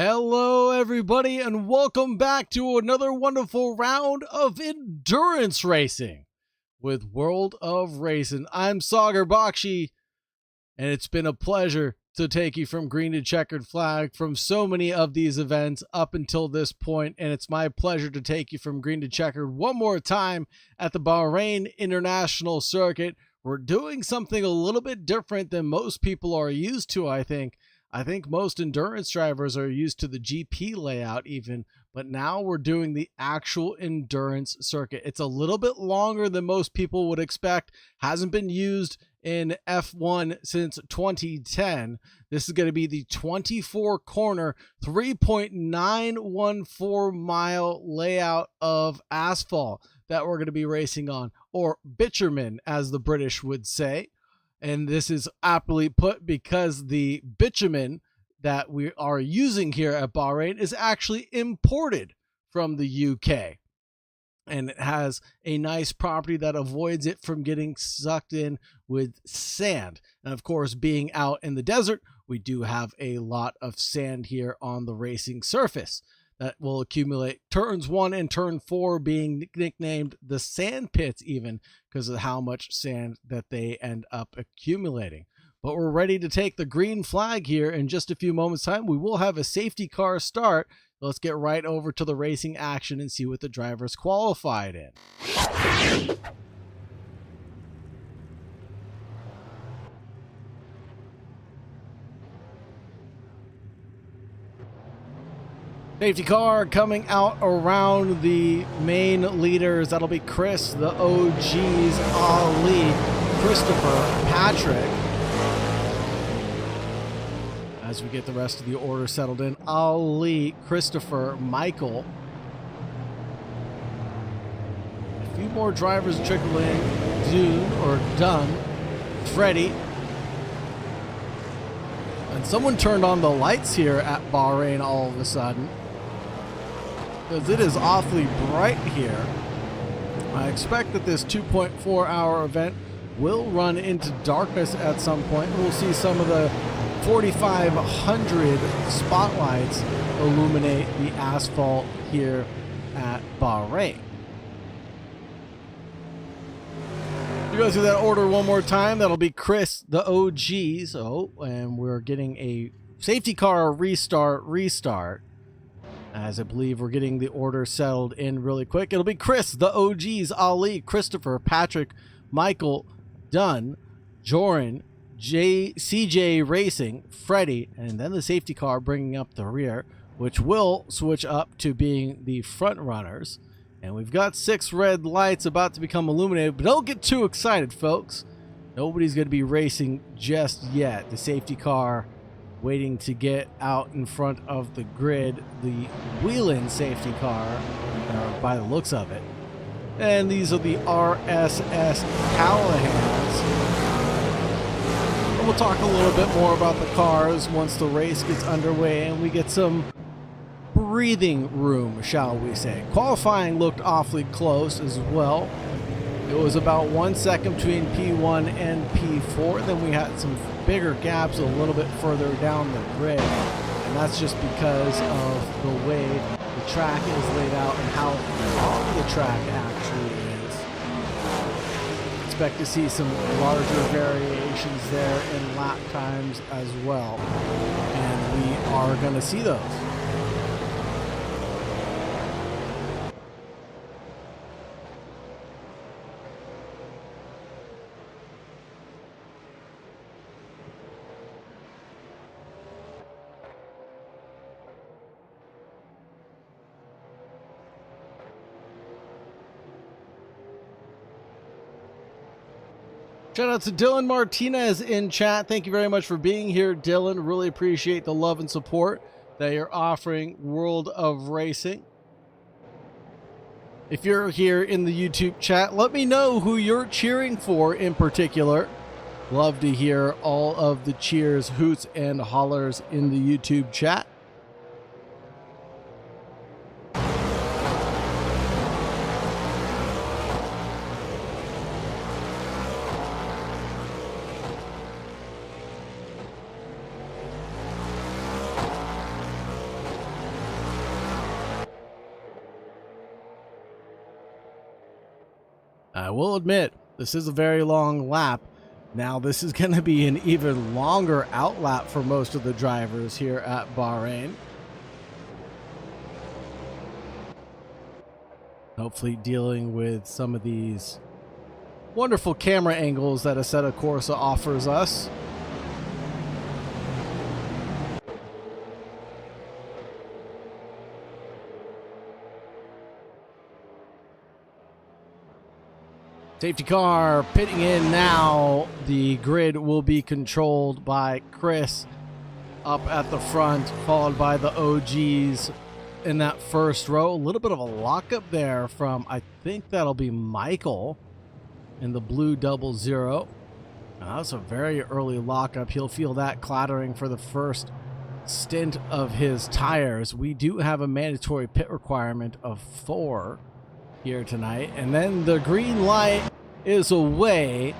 Hello everybody and welcome back to another wonderful round of endurance racing with World of Racing. I'm Sagar Bakshi and it's been a pleasure to take you from green to checkered flag from so many of these events up until this point, and it's my pleasure to take you from green to checkered one more time at the Bahrain International Circuit. We're doing something a little bit different than most people are used to, I think. I think most endurance drivers are used to the GP layout even, but now we're doing the actual endurance circuit. It's a little bit longer than most people would expect. Hasn't been used in F1 since 2010. This is going to be the 24 corner, 3.914 mile layout of asphalt that we're going to be racing on, or bitumen as the British would say. And this is aptly put because the bitumen that we are using here at Bahrain is actually imported from the UK. And it has a nice property that avoids it from getting sucked in with sand. And of course, being out in the desert, we do have a lot of sand here on the racing surface that will accumulate. Turns 1 and turn 4 being nicknamed the sand pits even because of how much sand that they end up accumulating. But we're ready to take the green flag here in just a few moments time. We will have a safety car start. Let's get right over to the racing action and see what the drivers qualified in. Safety car coming out around the main leaders. That'll be Chris, the OGs, Ali, Christopher, Patrick. As we get the rest of the order settled in, Ali, Christopher, Michael. A few more drivers trickle in. Dunn, Freddie. And someone turned on the lights here at Bahrain all of a sudden, because it is awfully bright here. I expect that this 2.4-hour event will run into darkness at some point. We'll see some of the 4,500 spotlights illuminate the asphalt here at Bahrain. To go through that order one more time, that'll be Chris, the OGs. And we're getting a safety car restart. As I believe we're getting the order settled in really quick. It'll be Chris, the OGs, Ali, Christopher, Patrick, Michael, Dunn, Joran, CJ Racing, Freddie, and then the safety car bringing up the rear, which will switch up to being the front runners. And we've got 6 red lights about to become illuminated, but don't get too excited, folks. Nobody's going to be racing just yet. The safety car waiting to get out in front of the grid, the wheel-in safety car, by the looks of it. And these are the RSS Callahans. And we'll talk a little bit more about the cars once the race gets underway and we get some breathing room, shall we say. Qualifying looked awfully close as well. It was about 1 second between P1 and P4. Then we had some bigger gaps a little bit further down the grid. And that's just because of the way the track is laid out and how long the track actually is. Expect to see some larger variations there in lap times as well. And we are going to see those. Shout out to Dylan Martinez in chat. Thank you very much for being here, Dylan. Really appreciate the love and support that you're offering World of Racing. If you're here in the YouTube chat, let me know who you're cheering for in particular. Love to hear all of the cheers, hoots, and hollers in the YouTube chat. I will admit, this is a very long lap. Now, this is going to be an even longer outlap for most of the drivers here at Bahrain. Hopefully dealing with some of these wonderful camera angles that Assetto Corsa offers us. Safety car pitting in now. The grid will be controlled by Chris up at the front, followed by the OGs in that first row. A little bit of a lockup there from, I think that'll be Michael in the blue 00. Now, that's a very early lockup. He'll feel that clattering for the first stint of his tires. We do have a mandatory pit requirement of 4 here tonight, and then the green light is away,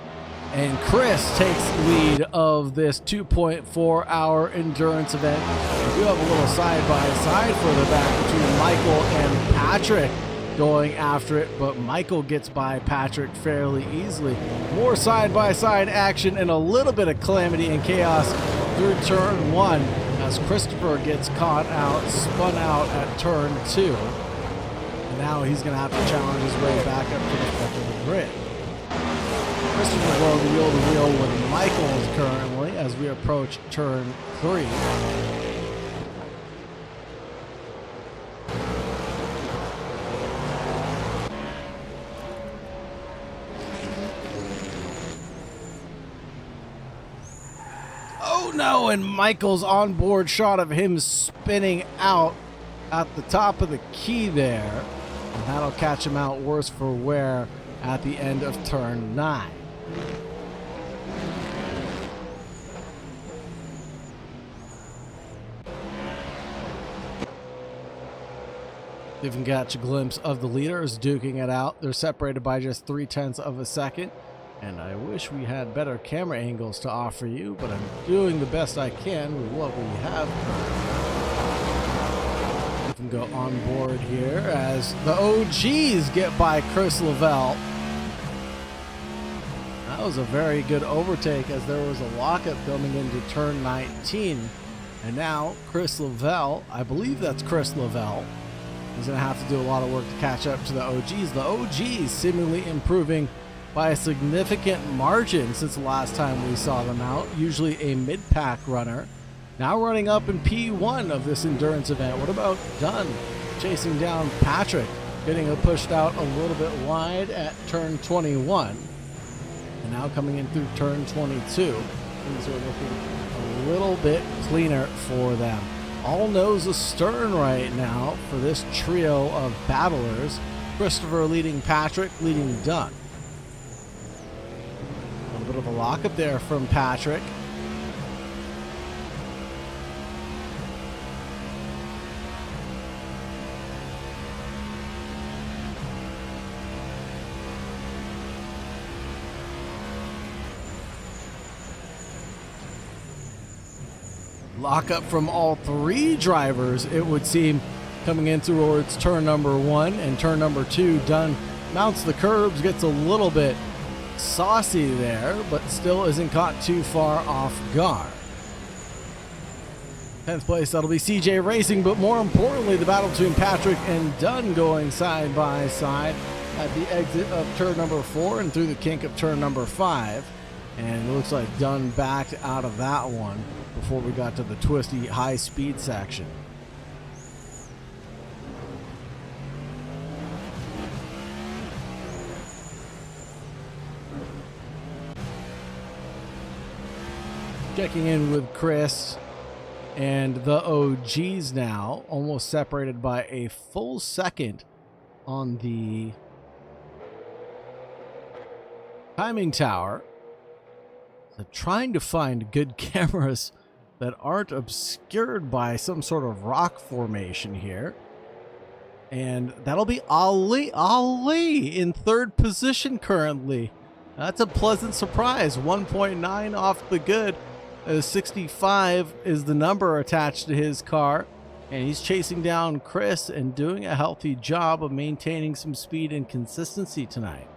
and Chris takes lead of this 2.4-hour endurance event. We do have a little side-by-side further back between Michael and Patrick going after it, but Michael gets by Patrick fairly easily. More side-by-side action and a little bit of calamity and chaos through turn 1 as Christopher gets caught out, spun out at turn 2. Now he's going to have to challenge his way back up to the front of the grid. Christopher going wheel-to-wheel with Michaels currently as we approach turn 3. Oh no, and Michael's onboard shot of him spinning out at the top of the key there. And that'll catch him out worse for wear at the end of turn 9. You can catch a glimpse of the leaders duking it out. They're separated by just 0.3 of a second. And I wish we had better camera angles to offer you, but I'm doing the best I can with what we have. Can go on board here as the OGs get by Chris Lavelle. That was a very good overtake as there was a lockup coming into turn 19. And now Chris Lavelle, I believe that's Chris Lavelle, is going to have to do a lot of work to catch up to the OGs. The OGs seemingly improving by a significant margin since the last time we saw them out. Usually a mid-pack runner. Now running up in P1 of this endurance event. What about Dunn chasing down Patrick, getting pushed out a little bit wide at turn 21. And now coming in through turn 22. Things are looking a little bit cleaner for them. All nose astern right now for this trio of battlers. Christopher leading Patrick, leading Dunn. A little bit of a lockup there from Patrick. Lockup from all 3 drivers, it would seem, coming in towards turn number 1 and turn number 2. Dunn mounts the curbs, gets a little bit saucy there, but still isn't caught too far off guard. 10th place, that'll be CJ Racing, but more importantly, the battle between Patrick and Dunn going side by side at the exit of turn number 4 and through the kink of turn number 5. And it looks like Dunn backed out of that one before we got to the twisty high-speed section. Checking in with Chris and the OGs now, almost separated by a full second on the timing tower. So trying to find good cameras that aren't obscured by some sort of rock formation here. And that'll be Ali in 3rd position currently. That's a pleasant surprise. 1.9 off the good. 65 is the number attached to his car. And he's chasing down Chris and doing a healthy job of maintaining some speed and consistency tonight.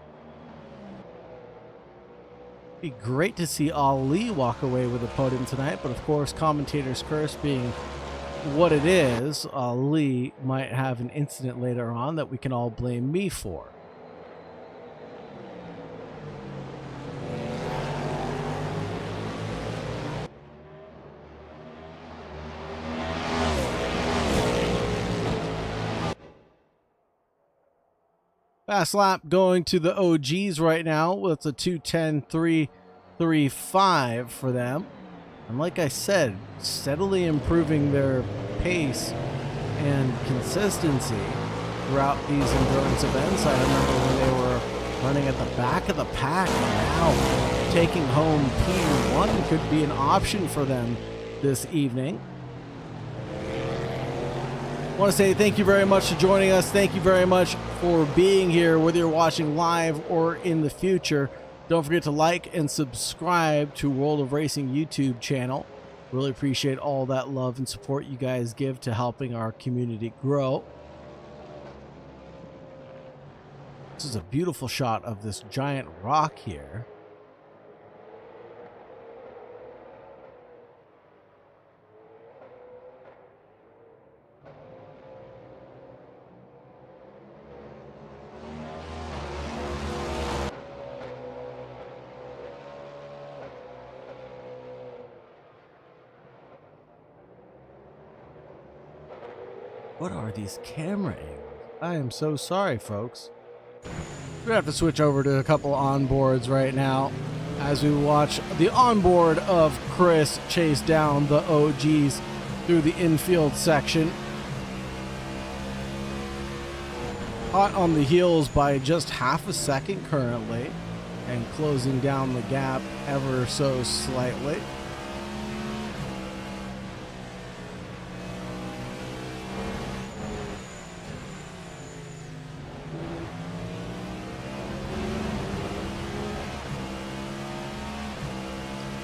Be great to see Ali walk away with a podium tonight, but of course, commentator's curse being what it is, Ali might have an incident later on that we can all blame me for. Fast lap going to the OGs right now with a 2:10.335 for them. And like I said, steadily improving their pace and consistency throughout these endurance events. I remember when they were running at the back of the pack, and now taking home P1 could be an option for them this evening. I want to say thank you very much for joining us. Thank you very much for being here, whether you're watching live or in the future. Don't forget to like and subscribe to World of Racing YouTube channel. Really appreciate all that love and support you guys give to helping our community grow. This is a beautiful shot of this giant rock here. What are these camera angles? I am so sorry, folks. We're gonna have to switch over to a couple onboards right now as we watch the onboard of Chris chase down the OGs through the infield section. Hot on the heels by just half a second currently, and closing down the gap ever so slightly.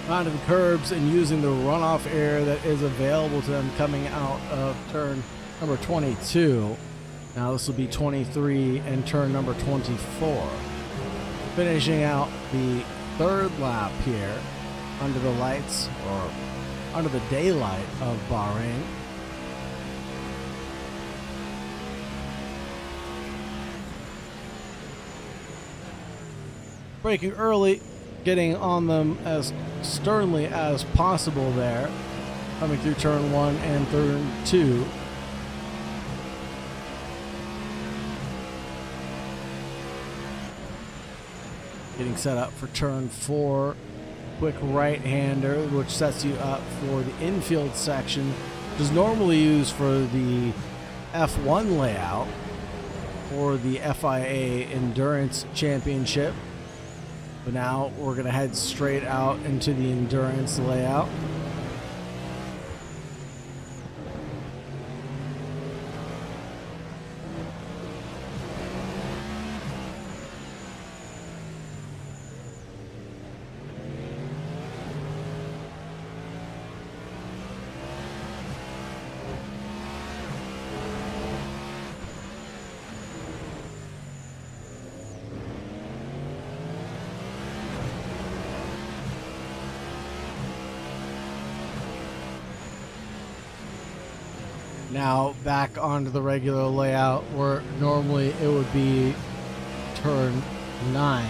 Onto the curbs and using the runoff air that is available to them coming out of turn number 22. Now this will be 23 and turn number 24. Finishing out the third lap here under the lights, or under the daylight of Bahrain. Braking early, getting on them as sternly as possible there, coming through turn 1 and turn 2. Getting set up for turn 4, quick right-hander, which sets you up for the infield section, which is normally used for the F1 layout or the FIA Endurance Championship. But now we're going to head straight out into the endurance layout. Now back onto the regular layout where normally it would be turn 9.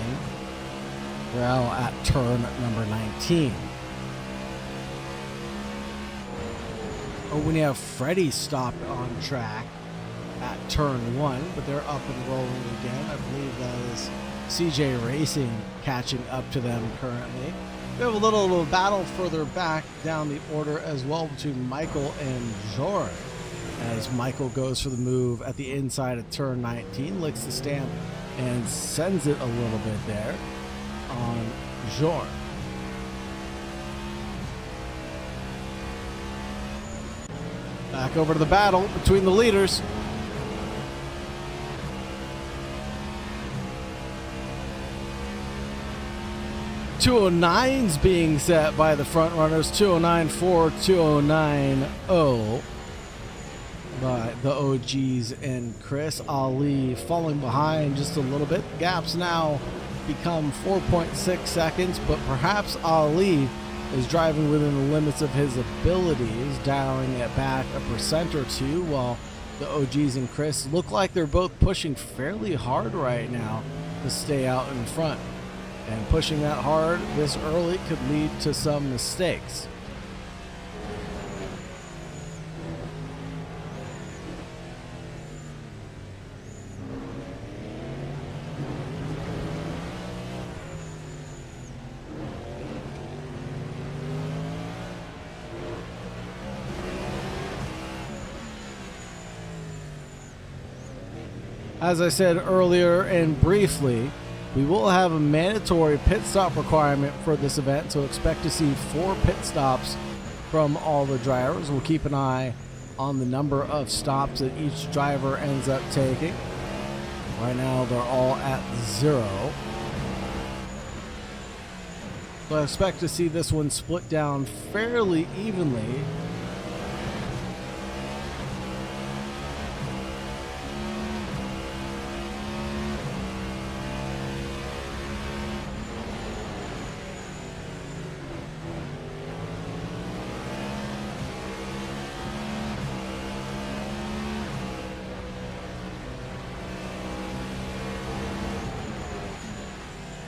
We're now at turn number 19. Oh, when you have Freddie stopped on track at turn 1, but they're up and rolling again. I believe that is CJ Racing catching up to them currently. We have a little battle further back down the order as well between Michael and George, as Michael goes for the move at the inside of turn 19, licks the stamp and sends it a little bit there on George. Back over to the battle between the leaders. .209's being set by the front runners. 209.4, 209.0 by the OGs and Chris. Ali falling behind just a little bit. Gap's now become 4.6 seconds, but perhaps Ali is driving within the limits of his abilities, dialing it back a percent or two, while the OGs and Chris look like they're both pushing fairly hard right now to stay out in front. And pushing that hard this early could lead to some mistakes. As I said earlier and briefly, we will have a mandatory pit stop requirement for this event, so expect to see 4 pit stops from all the drivers. We'll keep an eye on the number of stops that each driver ends up taking. Right now, they're all at 0. So I expect to see this one split down fairly evenly.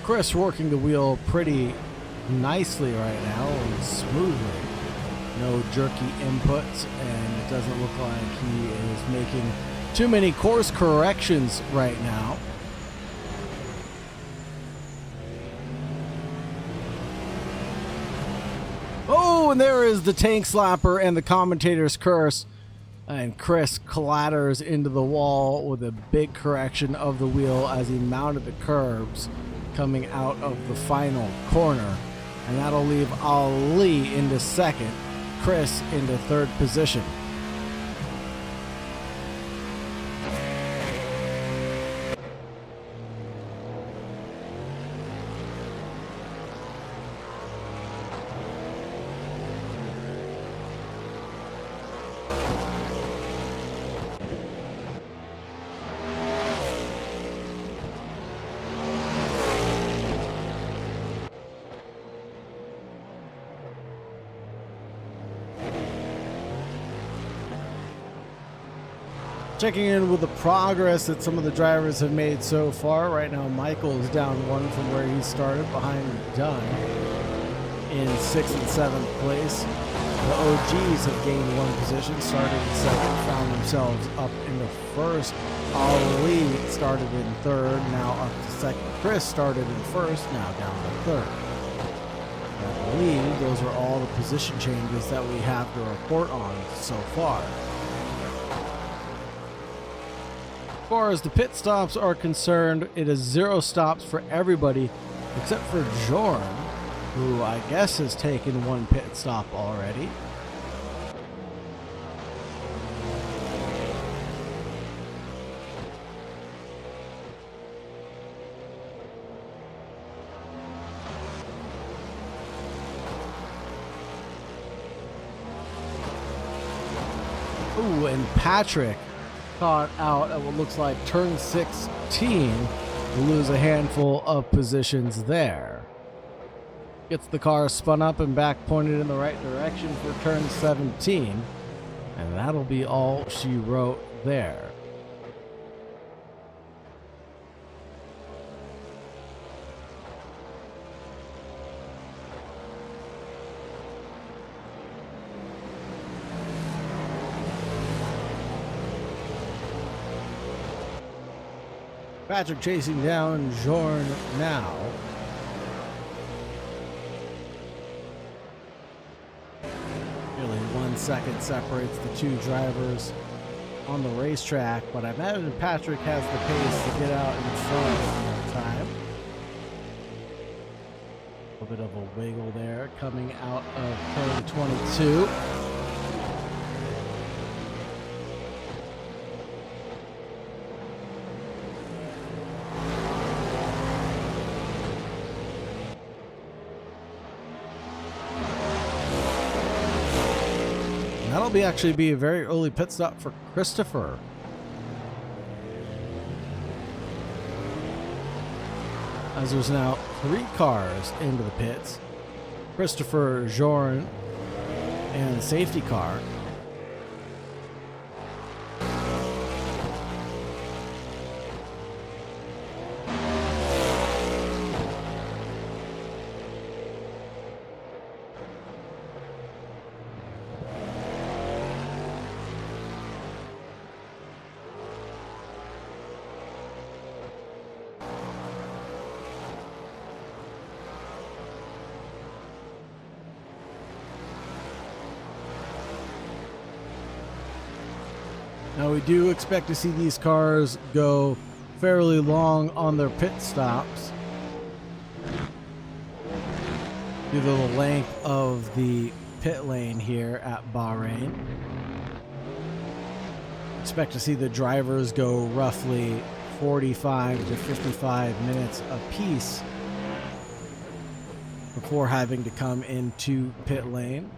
Chris working the wheel pretty nicely right now and smoothly. No jerky inputs, and it doesn't look like he is making too many course corrections right now. Oh, and there is the tank slapper and the commentator's curse. And Chris clatters into the wall with a big correction of the wheel as he mounted the curbs coming out of the final corner. And that'll leave Ali into second, Chris into third position. Checking in with the progress that some of the drivers have made so far. Right now, Michael is down 1 from where he started, behind Dunn in 6th and 7th place. The OGs have gained 1 position, started in 2nd, found themselves up in the 1st. Ali started in 3rd, now up to 2nd. Chris started in 1st, now down to 3rd. I believe those are all the position changes that we have to report on so far. As far as the pit stops are concerned, it is 0 stops for everybody except for Jorn, who I guess has taken 1 pit stop already. Ooh, and Patrick caught out at what looks like turn 16. We'll lose a handful of positions there. Gets the car spun up and back pointed in the right direction for turn 17. And that'll be all she wrote there. Patrick chasing down Jorn now. Nearly 1 second separates the 2 drivers on the racetrack, but I imagine Patrick has the pace to get out in front of time. A little bit of a wiggle there coming out of turn 22. That'll actually be a very early pit stop for as there's now 3 cars into the pits. Christopher, Joran, and the safety car. Now we do expect to see these cars go fairly long on their pit stops due to the length of the pit lane here at Bahrain. Expect to see the drivers go roughly 45 to 55 minutes apiece before having to come into pit lane.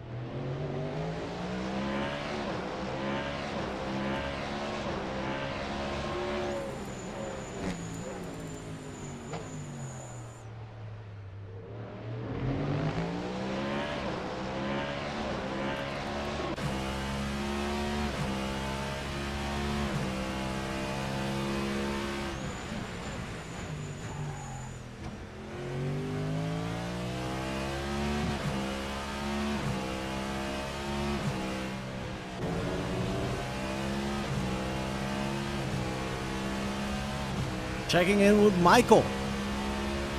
Checking in with Michael,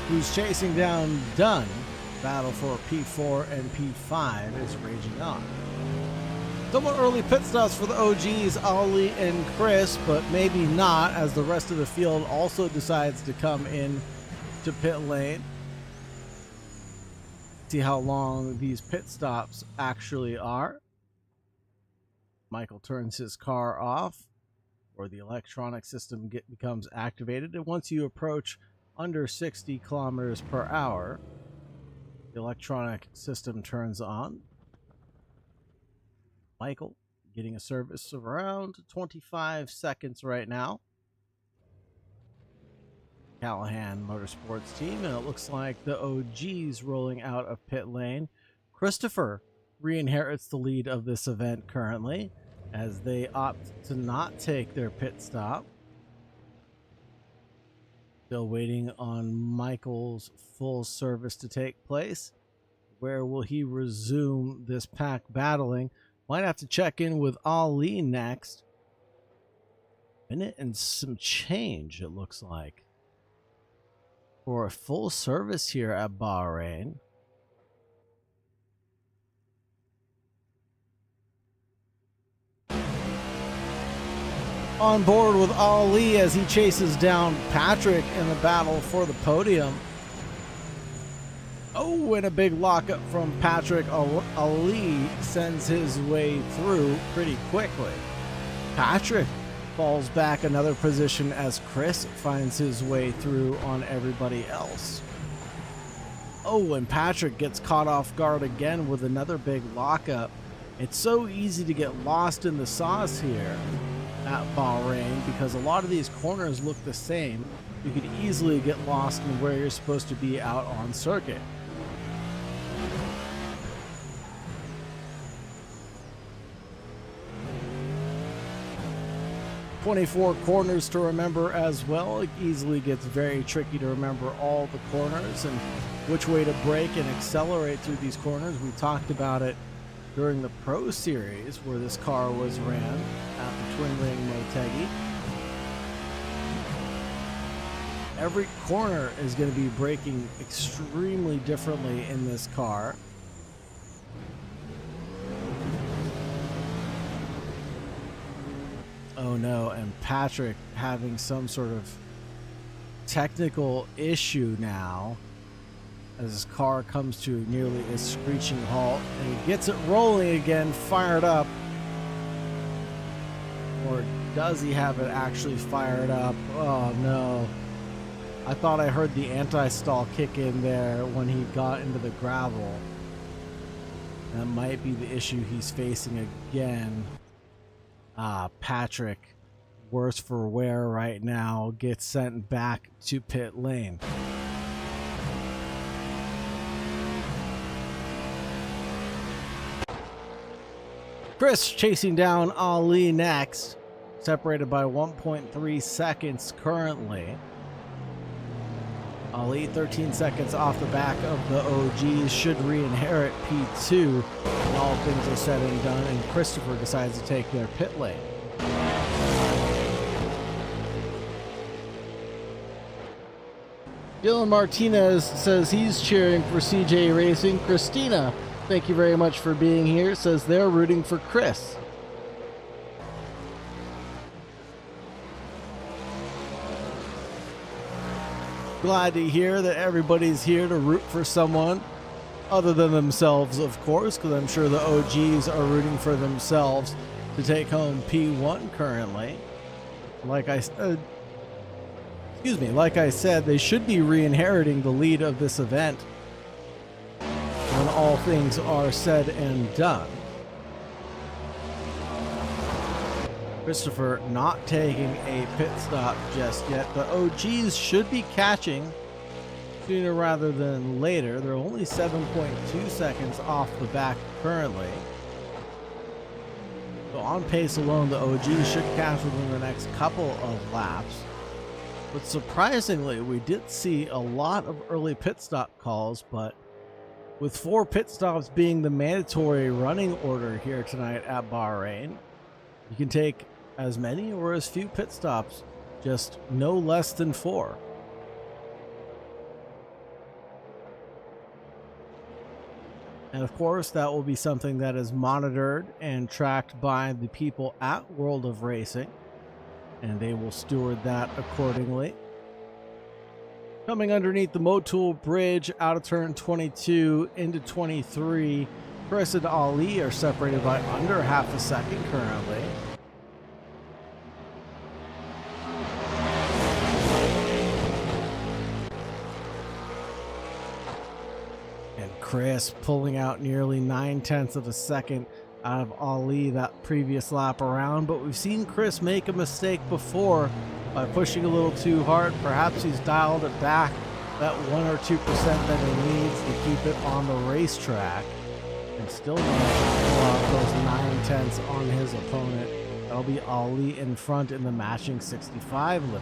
who's chasing down Dunn. Battle for P4 and P5 is raging on. Somewhat early pit stops for the OGs, Ali and Chris, but maybe not, as the rest of the field also decides to come in to pit lane. See how long these pit stops actually are. Michael turns his car off, or the electronic system becomes activated, and once you approach under 60 kilometers per hour, the electronic system turns on. Michael getting a service of around 25 seconds right now. Callahan Motorsports team, and it looks like the OG's rolling out of pit lane. Christopher re-inherits the lead of this event currently, as they opt to not take their pit stop. Still waiting on Michael's full service to take place. Where will he resume this pack battling? Might have to check in with Ali next. Minute and some change, it looks like, for a full service here at Bahrain. On board with Ali as he chases down Patrick in the battle for the podium. Oh, and a big lockup from Patrick. Ali sends his way through pretty quickly. Patrick falls back another position as Chris finds his way through on everybody else. Oh, and Patrick gets caught off guard again with another big lockup. It's so easy to get lost in the sauce here at Bahrain because a lot of these corners look the same. You could easily get lost in where you're supposed to be out on circuit. "24 corners to remember as well." It easily gets very tricky to remember all the corners and which way to brake and accelerate through these corners. We talked about it during the Pro Series where this car was ran at the Twin Ring Motegi. Every corner is going to be braking extremely differently in this car. Oh no, and Patrick having some sort of technical issue now as his car comes to nearly a screeching halt, and he gets it rolling again, fired up. Or does he have it actually fired up? Oh no. I thought I heard the anti-stall kick in there when he got into the gravel. That might be the issue he's facing again. Patrick, worse for wear right now, gets sent back to pit lane. Chris chasing down Ali next, separated by 1.3 seconds currently. Ali 13 seconds off the back of the OGs, should re-inherit P2 when all things are said and done, and Christopher decides to take their pit lane. Dylan Martinez says he's cheering for CJ Racing. Christina, thank you very much for being here, says they're rooting for Chris. Glad to hear that everybody's here to root for someone other than themselves, of course, because I'm sure the OGs are rooting for themselves to take home P1 currently. Like I said, they should be re-inheriting the lead of this event when all things are said and done. Christopher not taking a pit stop just yet. The OGs should be catching sooner rather than later. They're only 7.2 seconds off the back currently. So on pace alone, the OGs should catch within the next couple of laps. But surprisingly, we did see a lot of early pit stop calls, but with 4 pit stops being the mandatory running order here tonight at Bahrain, you can take as many or as few pit stops, just no less than 4. And of course, that will be something that is monitored and tracked by the people at World of Racing, and they will steward that accordingly. Coming underneath the Motul Bridge out of turn 22 into 23, Chris and Ali are separated by under half a second currently. And Chris pulling out nearly 9/10 of a second out of Ali that previous lap around, but we've seen Chris make a mistake before by pushing a little too hard. Perhaps he's dialed it back that 1 or 2% that he needs to keep it on the racetrack, and still managed to pull out those 9/10 on his opponent. That'll be Ali in front in the matching 65 livery.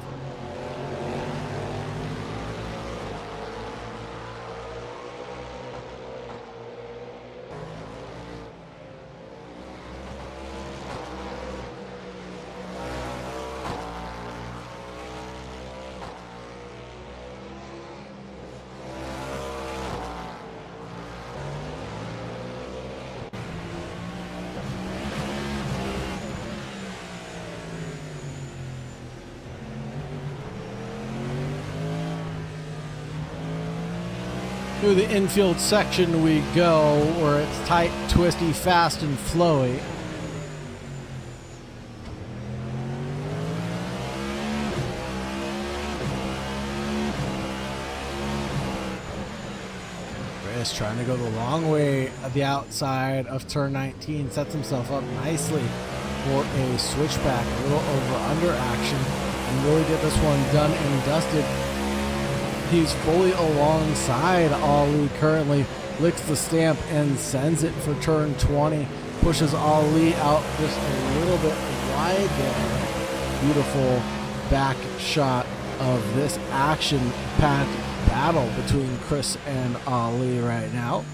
Through the infield section we go, where it's tight, twisty, fast, and flowy. Chris trying to go the long way at the outside of turn 19, sets himself up nicely for a switchback, a little over-under action, and really get this one done and dusted. He's fully alongside Ali currently, licks the stamp and sends it for turn 20. Pushes Ali out just a little bit wide there. Beautiful back shot of this action-packed battle between Chris and Ali right now.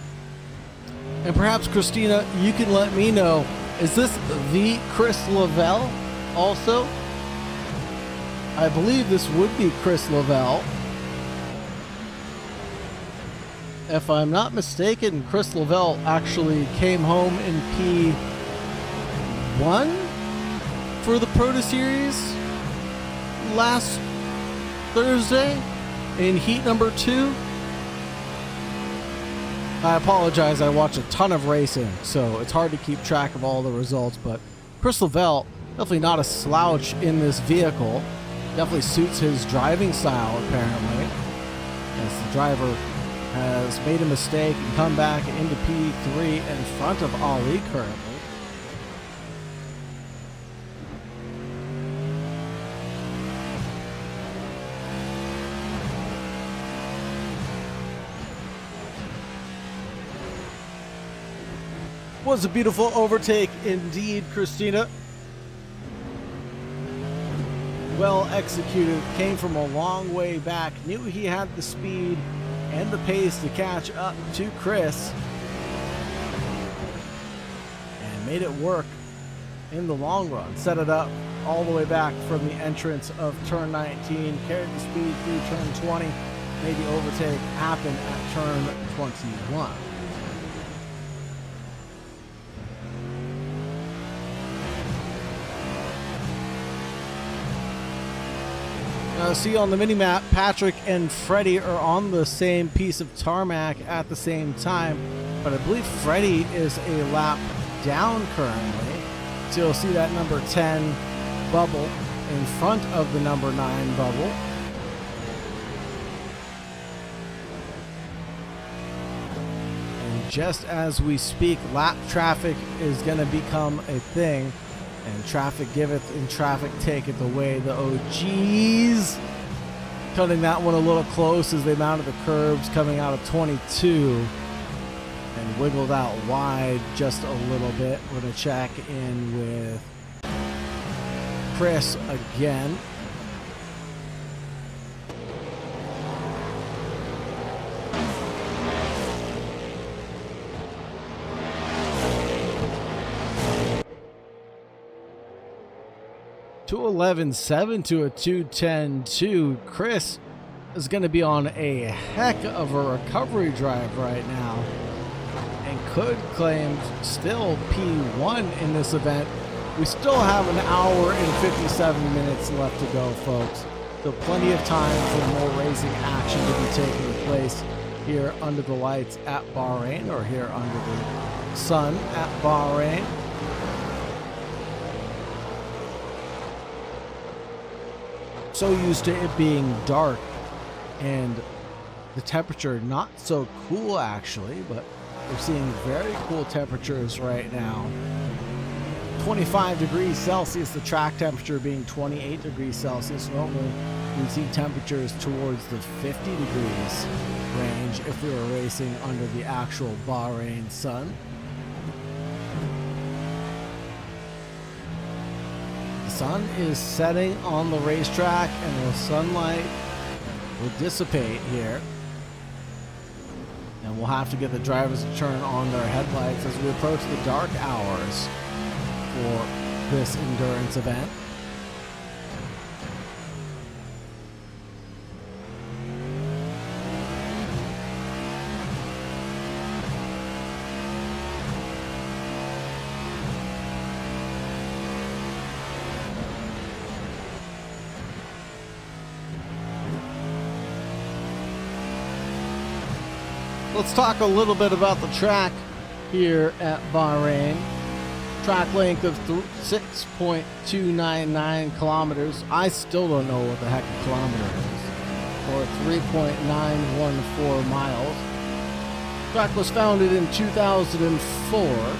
And perhaps, Christina, you can let me know, is this the Chris Lavelle also? I believe this would be Chris Lavelle. If I'm not mistaken, Chris Lavelle actually came home in P1 for the Proto Series last Thursday in heat number 2. I apologize, I watch a ton of racing, so it's hard to keep track of all the results, but Chris Lavelle, definitely not a slouch in this vehicle. Definitely suits his driving style, apparently, as the driver has made a mistake and come back into P3 in front of Ali currently. Was a beautiful overtake indeed, Christina. Well executed, came from a long way back, knew he had the speed and the pace to catch up to Chris, and made it work in the long run. Set it up all the way back from the entrance of turn 19, carried the speed through turn 20, made the overtake happen at turn 21. Now, see on the mini-map, Patrick and Freddie are on the same piece of tarmac at the same time, but I believe Freddie is a lap down currently. So you'll see that number 10 bubble in front of the number 9 bubble. And just as we speak, lap traffic is going to become a thing. And traffic giveth and traffic taketh away. The OGs cutting that one a little close as they mounted the curbs coming out of 22 and wiggled out wide just a little bit. We're going to check in with Chris again. To 11.7 to a 2:10.2. Chris is going to be on a heck of a recovery drive right now and could claim still P1 in this event. We still have an hour and 57 minutes left to go, folks. So plenty of time for more racing action to be taking place here under the lights at Bahrain, or here under the sun at Bahrain. So used to it being dark and the temperature not so cool actually, but we're seeing very cool temperatures right now. 25 degrees Celsius, the track temperature being 28 degrees Celsius. Normally we see temperatures towards the 50 degrees range if we were racing under the actual Bahrain sun. The sun is setting on the racetrack and the sunlight will dissipate here, and we'll have to get the drivers to turn on their headlights as we approach the dark hours for this endurance event. Let's talk a little bit about the track here at Bahrain. Track length of 6.299 kilometers. I still don't know what the heck a kilometer is. Or 3.914 miles. Track was founded in 2004.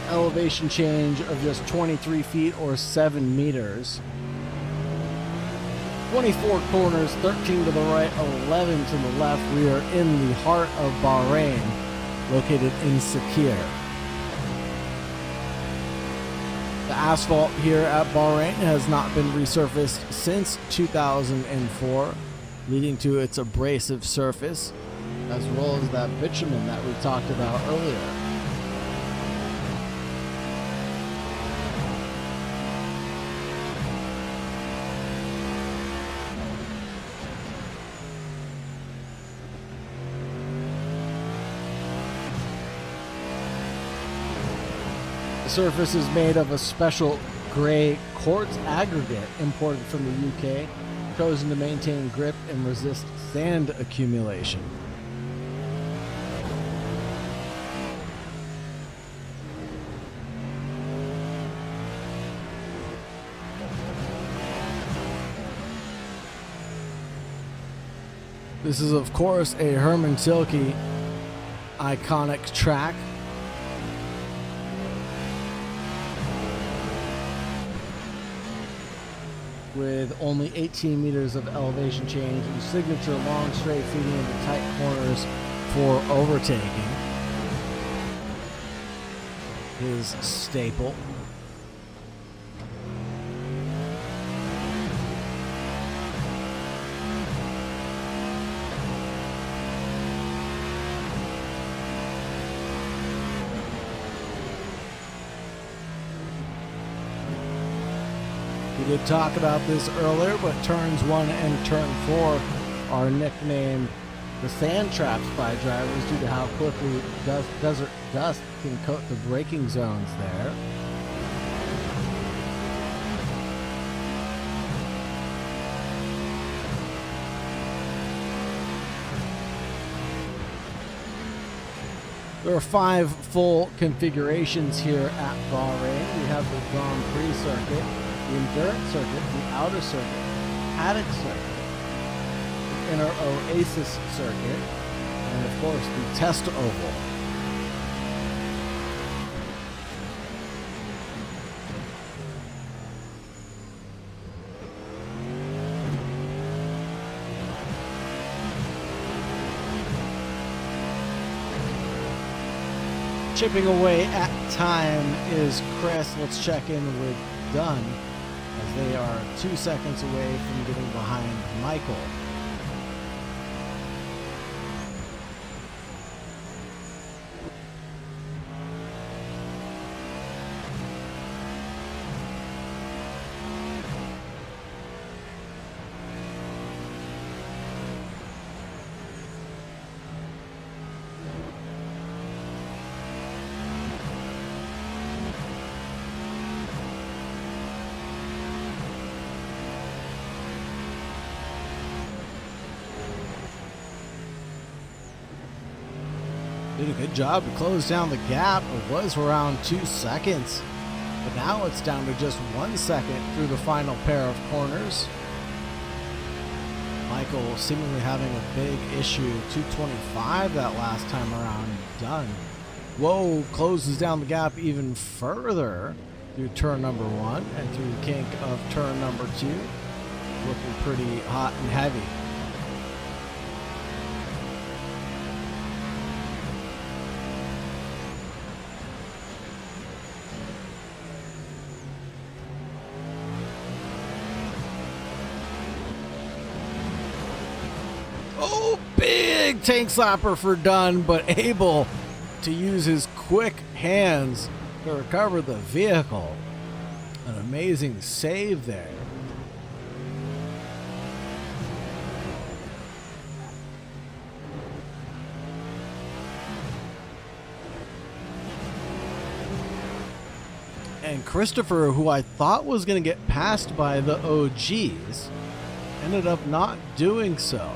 Elevation change of just 23 feet or 7 meters. 24 corners, 13 to the right, 11 to the left. We are in the heart of Bahrain, located in Sakir. The asphalt here at Bahrain has not been resurfaced since 2004, leading to its abrasive surface, as well as that bitumen that we talked about earlier. The surface is made of a special gray quartz aggregate imported from the UK, chosen to maintain grip and resist sand accumulation. This is, of course, a Herman Tilke iconic track. With only 18 meters of elevation change and signature long straight feeding into tight corners for overtaking. his staple. We did talk about this earlier, but turns 1 and turn 4 are nicknamed the sand traps by drivers due to how quickly desert dust can coat the braking zones there. There are 5 full configurations here at Bahrain. We have the Grand Prix circuit, the Endurance circuit, the Outer circuit, Paddock circuit, the Inner Oasis circuit, and of course the Test Oval. Chipping away at time is Chris. Let's check in with Dunn, as they are 2 seconds away from getting behind Michael. Did a good job to close down the gap. It was around 2 seconds, but now it's down to just 1 second through the final pair of corners. Michael seemingly having a big issue. 225 that last time around. Done. Whoa, closes down the gap even further through turn number 1 and through the kink of turn number 2. Looking pretty hot and heavy. Oh, big tank slapper for Dunn, but able to use his quick hands to recover the vehicle. An amazing save there. And Christopher, who I thought was going to get passed by the OGs, ended up not doing so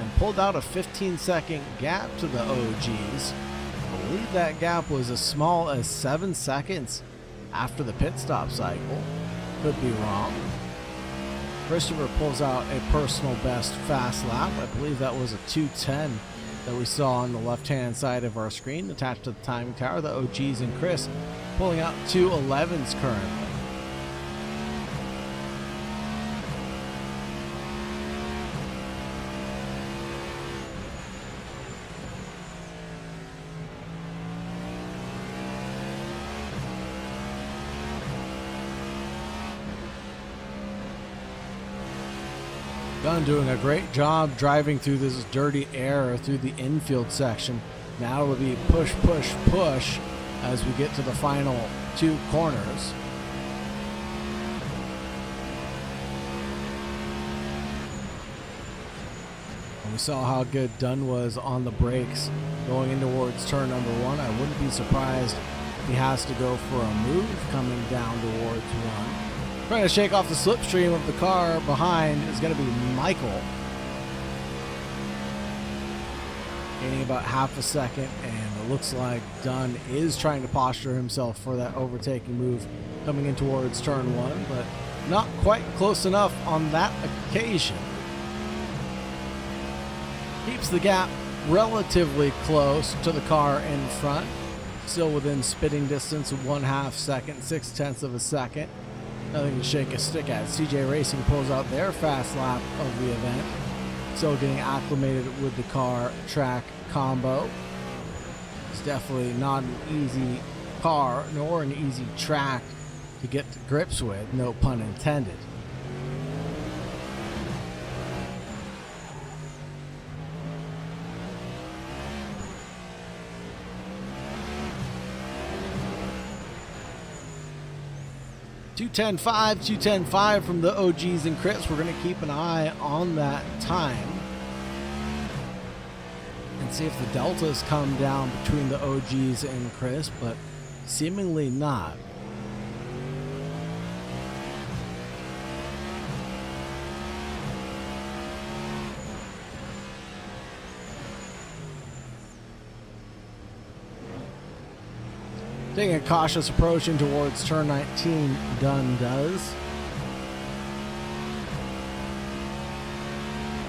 and pulled out a 15-second gap to the OGs. I believe that gap was as small as 7 seconds after the pit stop cycle. Could be wrong. Christopher pulls out a personal best fast lap. I believe that was a 2:10 that we saw on the left-hand side of our screen attached to the timing tower. The OGs and Chris pulling out 2:11s currently. Dunn doing a great job driving through this dirty air through the infield section. Now it'll be push, push, push as we get to the final 2 corners. And we saw how good Dunn was on the brakes going in towards turn number 1. I wouldn't be surprised if he has to go for a move coming down towards 1. Trying to shake off the slipstream of the car behind is going to be Michael. Gaining about half a second, and it looks like Dunn is trying to posture himself for that overtaking move coming in towards turn 1, but not quite close enough on that occasion. Keeps the gap relatively close to the car in front, still within spitting distance of 1/2 second, 0.6 of a second. Nothing to shake a stick at. CJ Racing pulls out their fast lap of the event. Still getting acclimated with the car track combo. It's definitely not an easy car nor an easy track to get to grips with, no pun intended. .210.5 from the OGs and Chris. We're going to keep an eye on that time and see if the deltas come down between the OGs and Chris, but seemingly not. Taking a cautious approach in towards turn 19, Dunn does.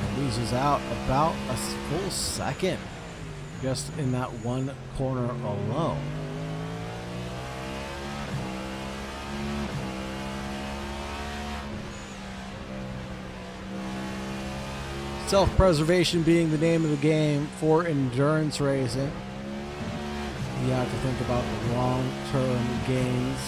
And loses out about a full second just in that one corner alone. Self-preservation being the name of the game for endurance racing. You have to think about the long-term gains.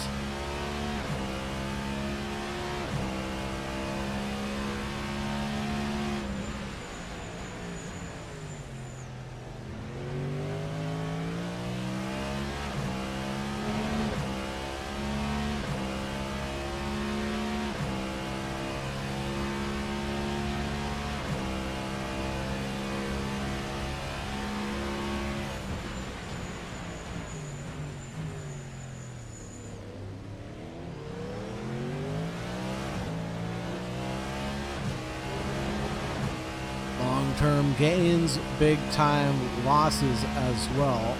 Long-term gains, big-time losses as well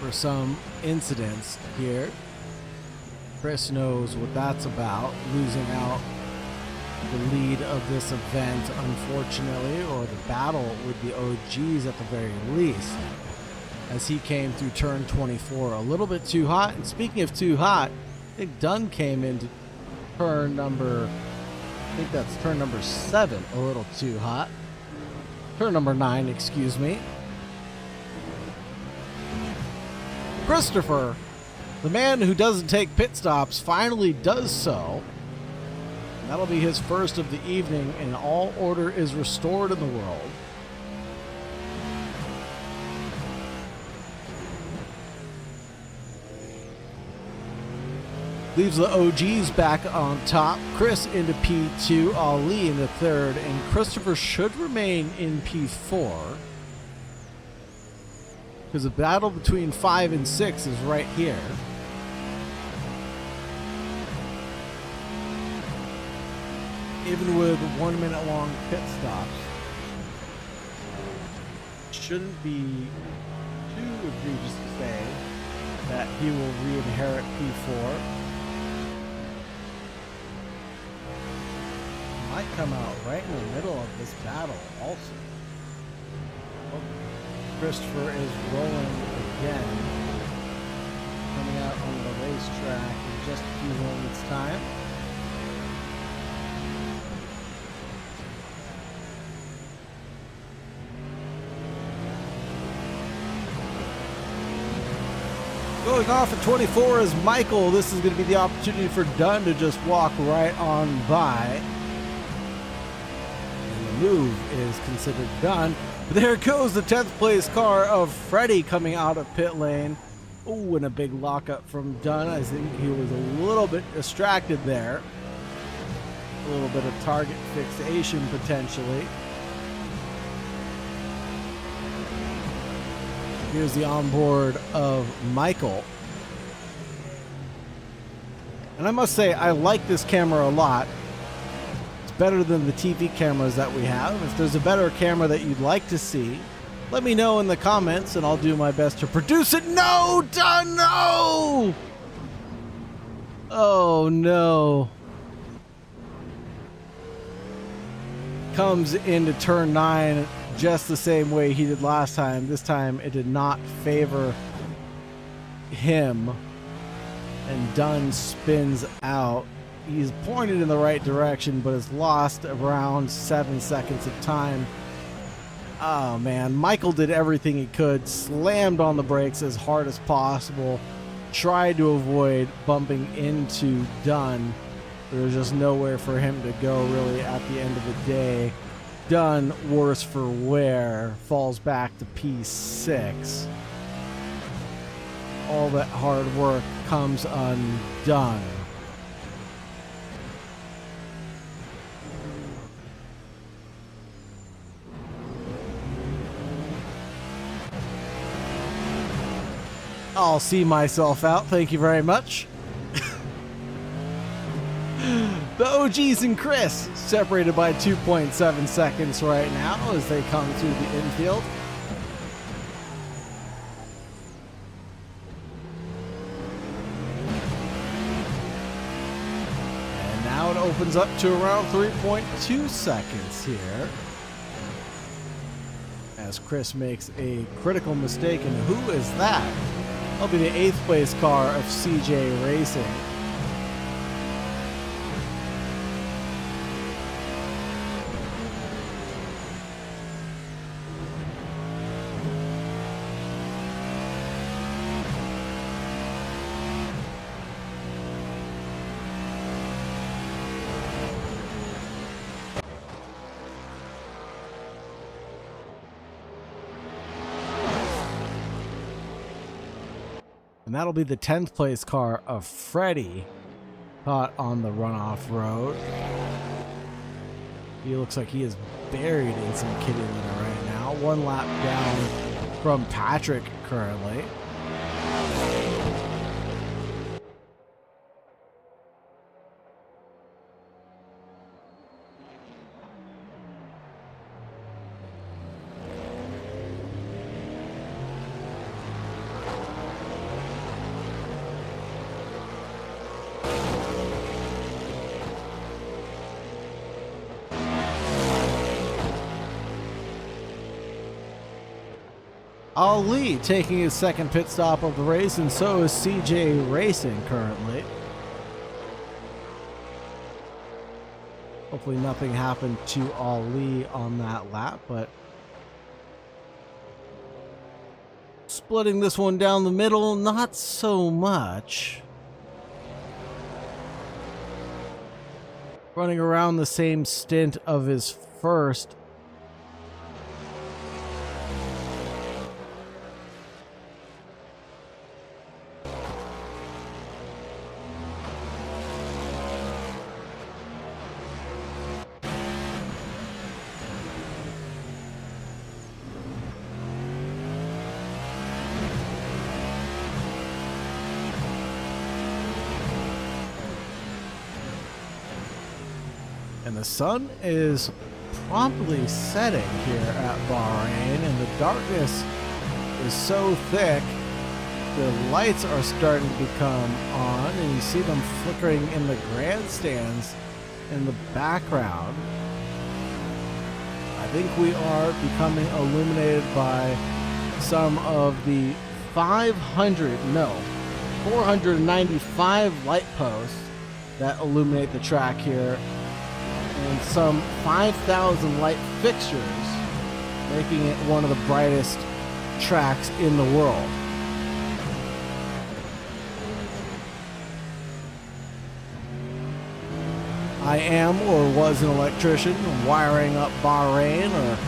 for some incidents here. Chris knows what that's about, losing out the lead of this event, unfortunately, or the battle with the OGs at the very least, as he came through turn 24 a little bit too hot. And speaking of too hot, I think Dunn came into turn number, I think that's turn number 7, a little too hot. Turn number 9, excuse me. Christopher, the man who doesn't take pit stops, finally does so. And that'll be his first of the evening, and all order is restored in the world. Leaves the OGs back on top. Chris into P2, Ali into third, and Christopher should remain in P4. Because the battle between 5 and 6 is right here. Even with 1 minute long pit stops, shouldn't be too egregious to say that he will re-inherit P4. Might come out right in the middle of this battle also. Oh, Christopher is rolling again, coming out on the racetrack in just a few moments' time. Going off at 24 is Michael. This is going to be the opportunity for Dunn to just walk right on by. Move is considered done. But there goes the 10th place car of Freddie coming out of pit lane. Oh, and a big lockup from Dunn. I think he was a little bit distracted there. A little bit of target fixation potentially. Here's the onboard of Michael. And I must say, I like this camera a lot. Better than the TV cameras that we have. If there's a better camera that you'd like to see, let me know in the comments and I'll do my best to produce it. No, Dunn, no! Oh no. Comes into turn 9 just the same way he did last time. This time it did not favor him, and Dunn spins out. He's pointed in the right direction, but has lost around 7 seconds of time. Oh man, Michael did everything he could, slammed on the brakes as hard as possible, tried to avoid bumping into Dunn. There was just nowhere for him to go really at the end of the day. Dunn, worse for wear, falls back to P6. All that hard work comes undone. I'll see myself out. Thank you very much. The OGs and Chris separated by 2.7 seconds right now as they come through the infield. And now it opens up to around 3.2 seconds here, as Chris makes a critical mistake. And who is that? That'll be the 8th place car of CJ Racing. And that'll be the 10th place car of Freddie, caught on the runoff road. He looks like he is buried in some kitty litter right now. One lap down from Patrick currently. Ali taking his second pit stop of the race, and so is CJ Racing currently. Hopefully nothing happened to Ali on that lap, but splitting this one down the middle, not so much. Running around the same stint of his first. And the sun is promptly setting here at Bahrain, and the darkness is so thick, the lights are starting to become on, and you see them flickering in the grandstands in the background. I think we are becoming illuminated by some of the 495 light posts that illuminate the track here, and some 5,000 light fixtures, making it one of the brightest tracks in the world. I am or was an electrician. Wiring up Bahrain or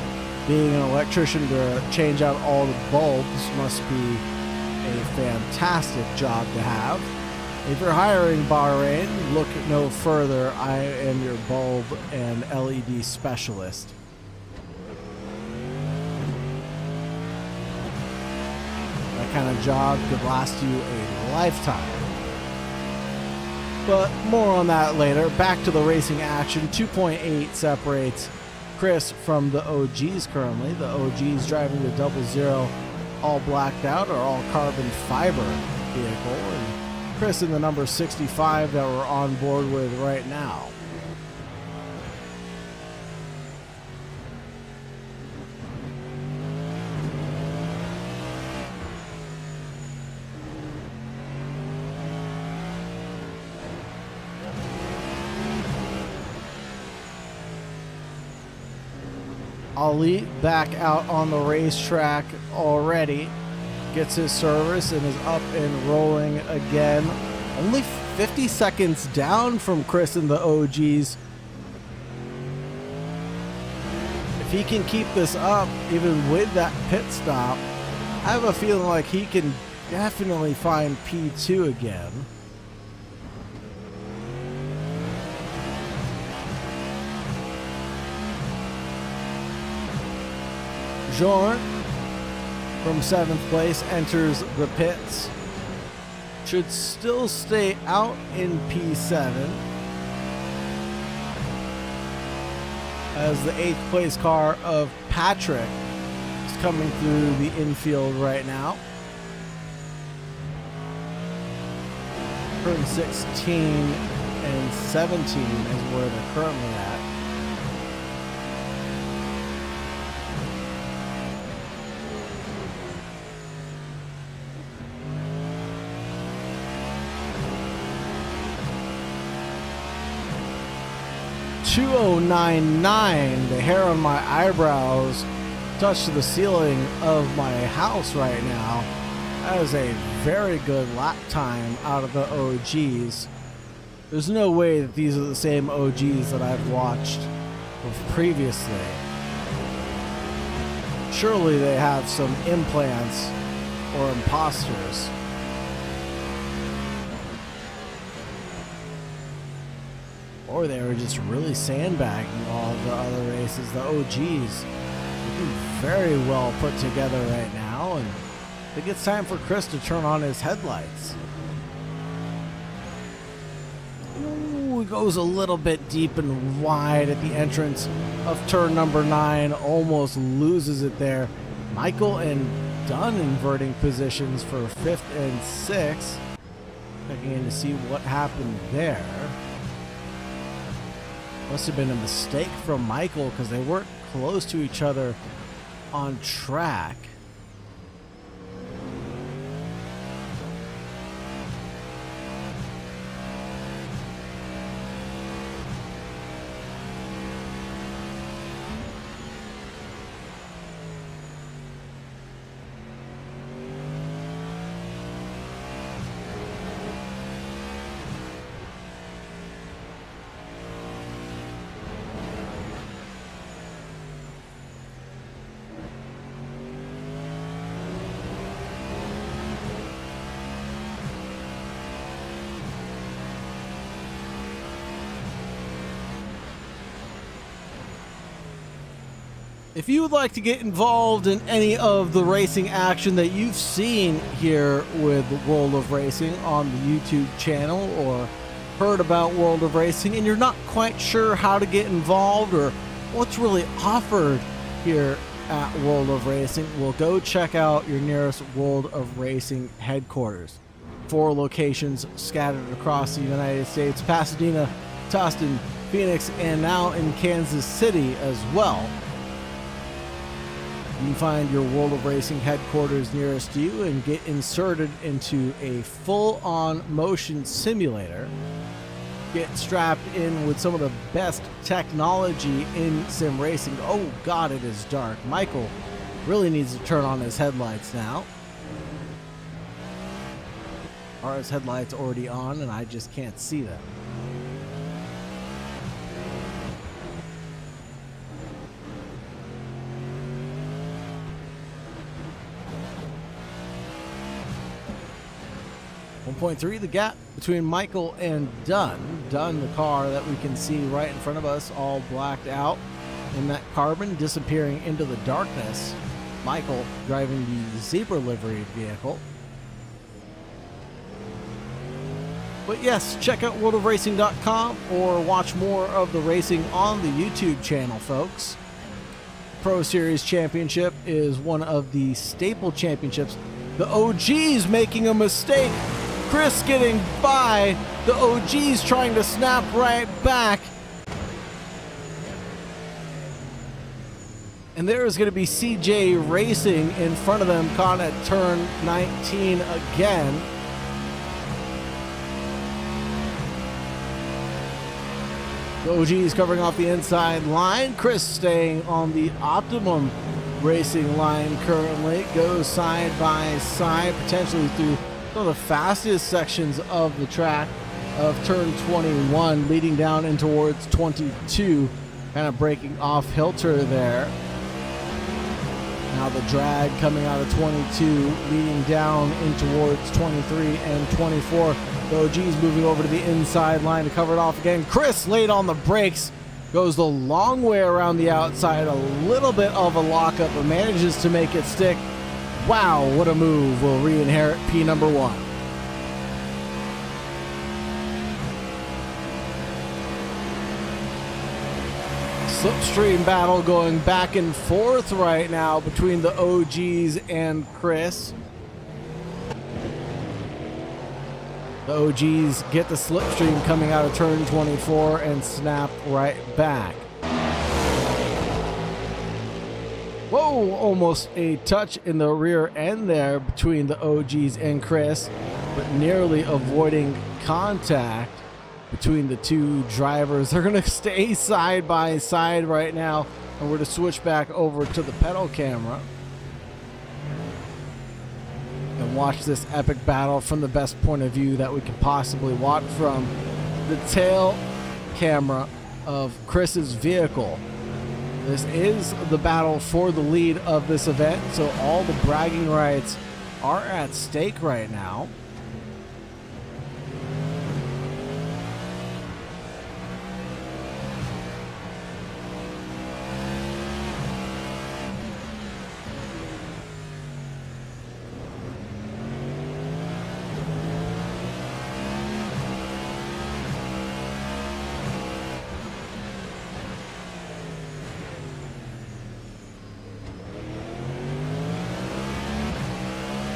being an electrician to change out all the bulbs must be a fantastic job to have. If you're hiring Bahrain, look no further. I am your bulb and LED specialist. That kind of job could last you a lifetime. But more on that later. Back to the racing action. 2.8 separates Chris from the OGs currently. The OGs driving the 00 all blacked out or all carbon fiber vehicle, and Chris in the number 65 that we're on board with right now. Ali back out on the racetrack already. Gets his service and is up and rolling again. Only 50 seconds down from Chris and the OGs. If he can keep this up, even with that pit stop, I have a feeling like he can definitely find P2 again. Jorn from 7th place enters the pits. Should still stay out in P7 as the 8th place car of Patrick is coming through the infield right now. Turn 16 and 17 is where they're currently at. .2099, the hair on my eyebrows touch the ceiling of my house right now. That is a very good lap time out of the OGs. There's no way that these are the same OGs that I've watched previously. Surely they have some implants or imposters. Or they were just really sandbagging all the other races. The OGs looking very well put together right now, and I think it's time for Chris to turn on his headlights. Ooh, it goes a little bit deep and wide at the entrance of turn number 9, almost loses it there. Michael and Dunn inverting positions for 5th and 6th. Checking in to see what happened there. Must have been a mistake from Michael because they weren't close to each other on track. If you would like to get involved in any of the racing action that you've seen here with World of Racing on the YouTube channel or heard about World of Racing and you're not quite sure how to get involved or what's really offered here at World of Racing, well, go check out your nearest World of Racing headquarters. 4 locations scattered across the United States: Pasadena, Tustin, Phoenix, and now in Kansas City as well. You can find your World of Racing headquarters nearest you and get inserted into a full-on motion simulator. Get strapped in with some of the best technology in sim racing. Oh God, it is dark. Michael really needs to turn on his headlights now. Are his headlights already on and I just can't see them? .3, the gap between Michael and Dunn. Dunn, the car that we can see right in front of us, all blacked out in that carbon, disappearing into the darkness. Michael driving the zebra livery vehicle. But yes, check out worldofracing.com or watch more of the racing on the YouTube channel, folks. Pro Series Championship is one of the staple championships. The OG's making a mistake. Chris getting by. The OG's trying to snap right back. And there is going to be CJ Racing in front of them, caught at turn 19 again. The OG's covering off the inside line. Chris staying on the optimum racing line currently. Goes side by side, potentially through one of the fastest sections of the track of turn 21, leading down in towards 22, kind of breaking off Hilter there. Now the drag coming out of 22, leading down in towards 23 and 24. The OG's moving over to the inside line to cover it off again. Chris late on the brakes, goes the long way around the outside, a little bit of a lockup, but manages to make it stick. Wow, what a move. Will re-inherit P number 1. Slipstream battle going back and forth right now between the OGs and Chris. The OGs get the slipstream coming out of turn 24 and snap right back. Whoa, almost a touch in the rear end there between the OGs and Chris, but nearly avoiding contact between the two drivers. They're going to stay side by side right now, and we're going to switch back over to the pedal camera and watch this epic battle from the best point of view that we could possibly watch from the tail camera of Chris's vehicle. This is the battle for the lead of this event, so all the bragging rights are at stake right now.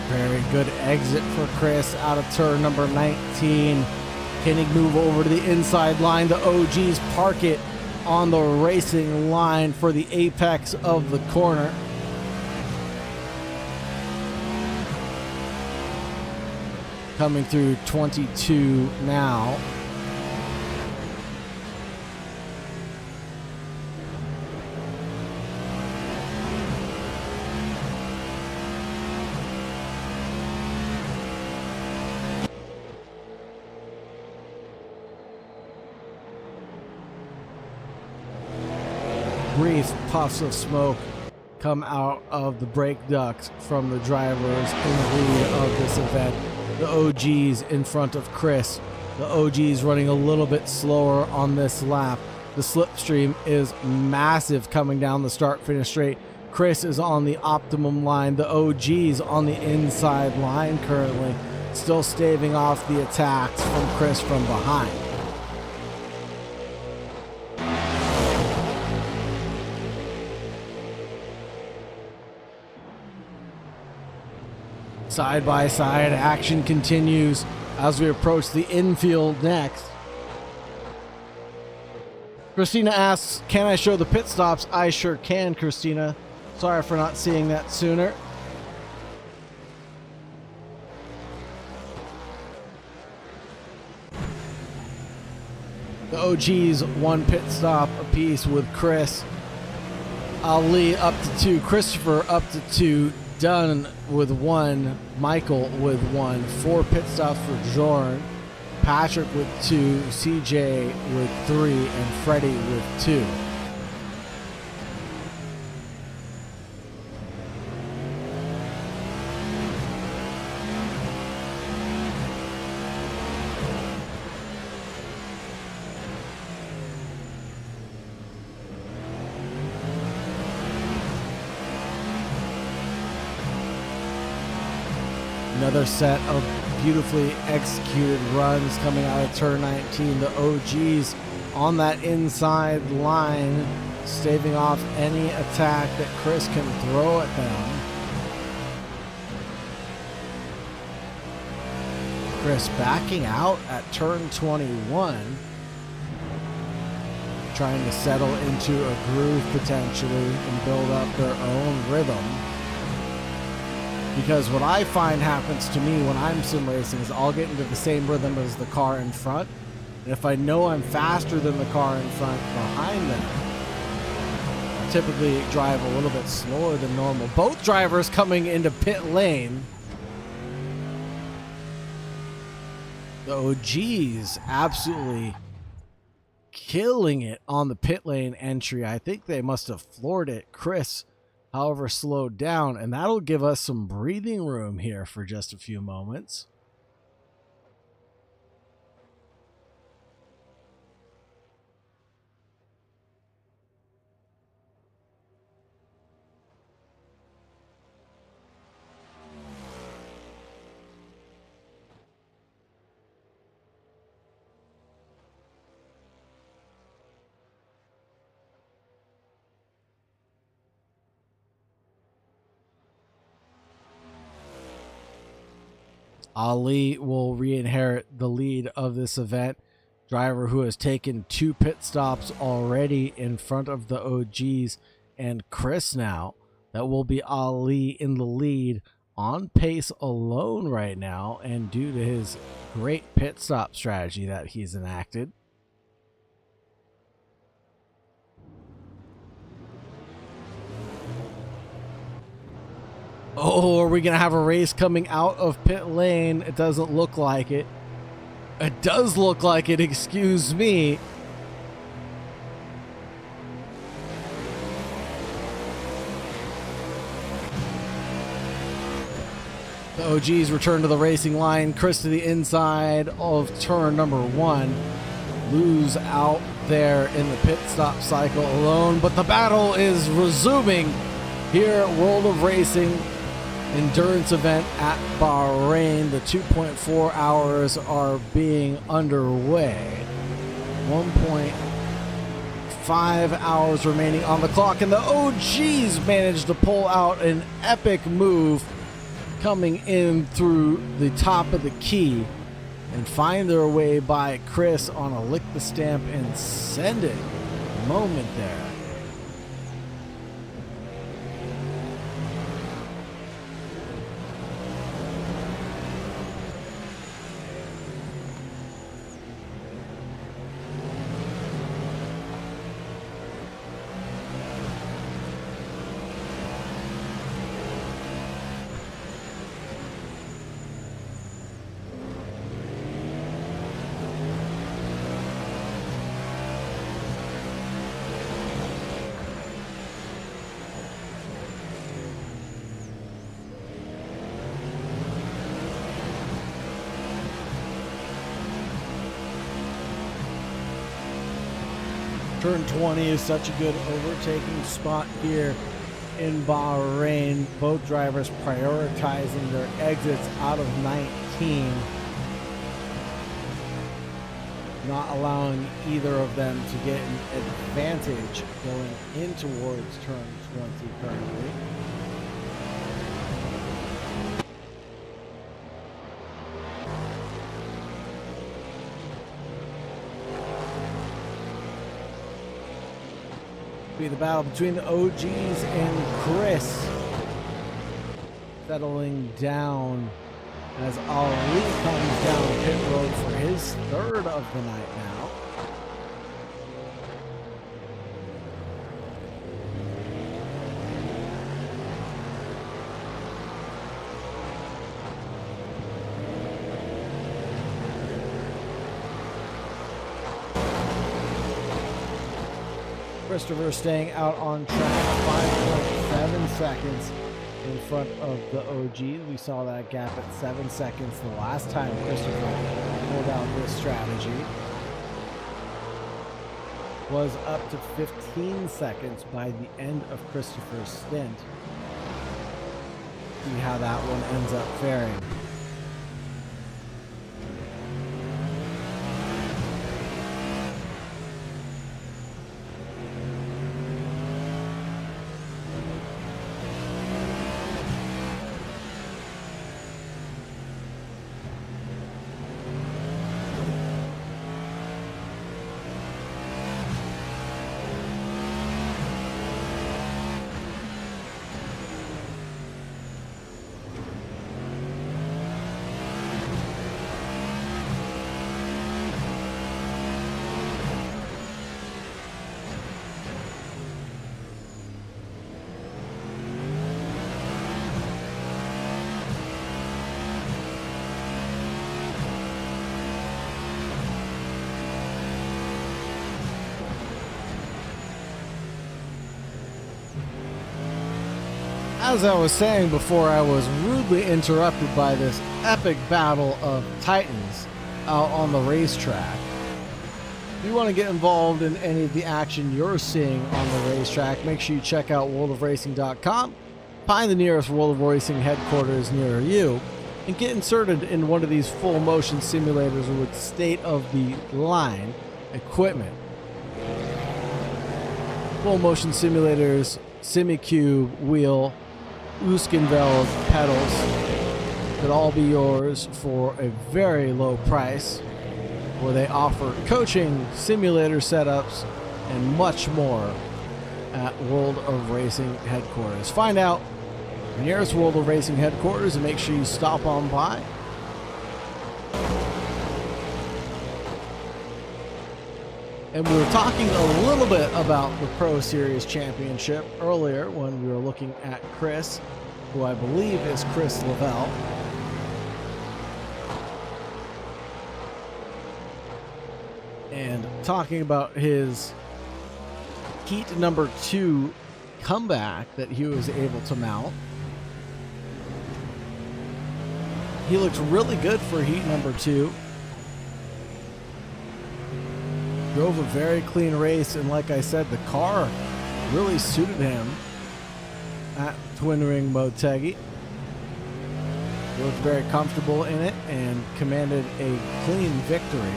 Very good exit for Chris out of turn number 19. Can he move over to the inside line? The OGs park it on the racing line for the apex of the corner. Coming through 22 now. Brief puffs of smoke come out of the brake ducts from the drivers in the lead of this event. The OGs in front of Chris. The OGs running a little bit slower on this lap. The slipstream is massive coming down the start-finish straight. Chris is on the optimum line. The OGs on the inside line currently, still staving off the attacks from Chris from behind. Side by side action continues as we approach the infield next. Christina asks, can I show the pit stops? I sure can, Christina. Sorry for not seeing that sooner. The OGs one pit stop apiece with Chris. Ali up to 2, Christopher up to 2, Dunn with 1, Michael with 1, 4 pit stops for Jorn, Patrick with 2, CJ with 3, and Freddie with 2. Another set of beautifully executed runs coming out of turn 19. The OGs on that inside line, staving off any attack that Chris can throw at them. Chris backing out at turn 21, trying to settle into a groove potentially and build up their own rhythm. Because what I find happens to me when I'm sim racing is I'll get into the same rhythm as the car in front, And if I know I'm faster than the car in front behind them, I typically drive a little bit slower than normal. Both drivers coming into pit lane. The OGs absolutely killing it on the pit lane entry. I think they must have floored it. Chris, however, slowed down, and that'll give us some breathing room here for just a few moments. Ali will re-inherit the lead of this event. Driver who has taken 2 pit stops already in front of the OGs and Chris now. That will be Ali in the lead on pace alone right now, and due to his great pit stop strategy that he's enacted. Oh, are we going to have a race coming out of pit lane? It doesn't look like it. It does look like it, excuse me. The OGs return to the racing line. Chris to the inside of turn number 1. Lose out there in the pit stop cycle alone, but the battle is resuming here at World of Racing endurance event at Bahrain. The 2.4 hours are being underway. 1.5 hours remaining on the clock, and the OGs managed to pull out an epic move coming in through the top of the key and find their way by Chris on a lick the stamp and send it moment there. Turn 20 is such a good overtaking spot here in Bahrain. Both drivers prioritizing their exits out of 19, not allowing either of them to get an advantage going in towards turn 20 currently. Be the battle between the OGs and Chris settling down as Ali comes down pit road for his 3rd of the night now. Christopher staying out on track, 5.7 seconds in front of the OGs. We saw that gap at 7 seconds the last time Christopher pulled out this strategy. Was up to 15 seconds by the end of Christopher's stint. See how that one ends up faring. as I was saying before, I was rudely interrupted by this epic battle of titans out on the racetrack. If you want to get involved in any of the action you're seeing on the racetrack, make sure you check out worldofracing.com, find the nearest World of Racing headquarters near you, and get inserted in one of these full motion simulators with state-of-the-line equipment. Full motion simulators, SimiCube, wheel, Uskenveld pedals could all be yours for a very low price, where they offer coaching, simulator setups, and much more at World of Racing headquarters. Find out your nearest World of Racing headquarters and make sure you stop on by. And we were talking a little bit about the Pro Series Championship earlier when we were looking at Chris, who I believe is Chris Lavelle. And talking about his heat number 2 comeback that he was able to mount. He looked really good for heat number 2. Drove a very clean race, and like I said, the car really suited him at Twin Ring Motegi. He looked very comfortable in it and commanded a clean victory.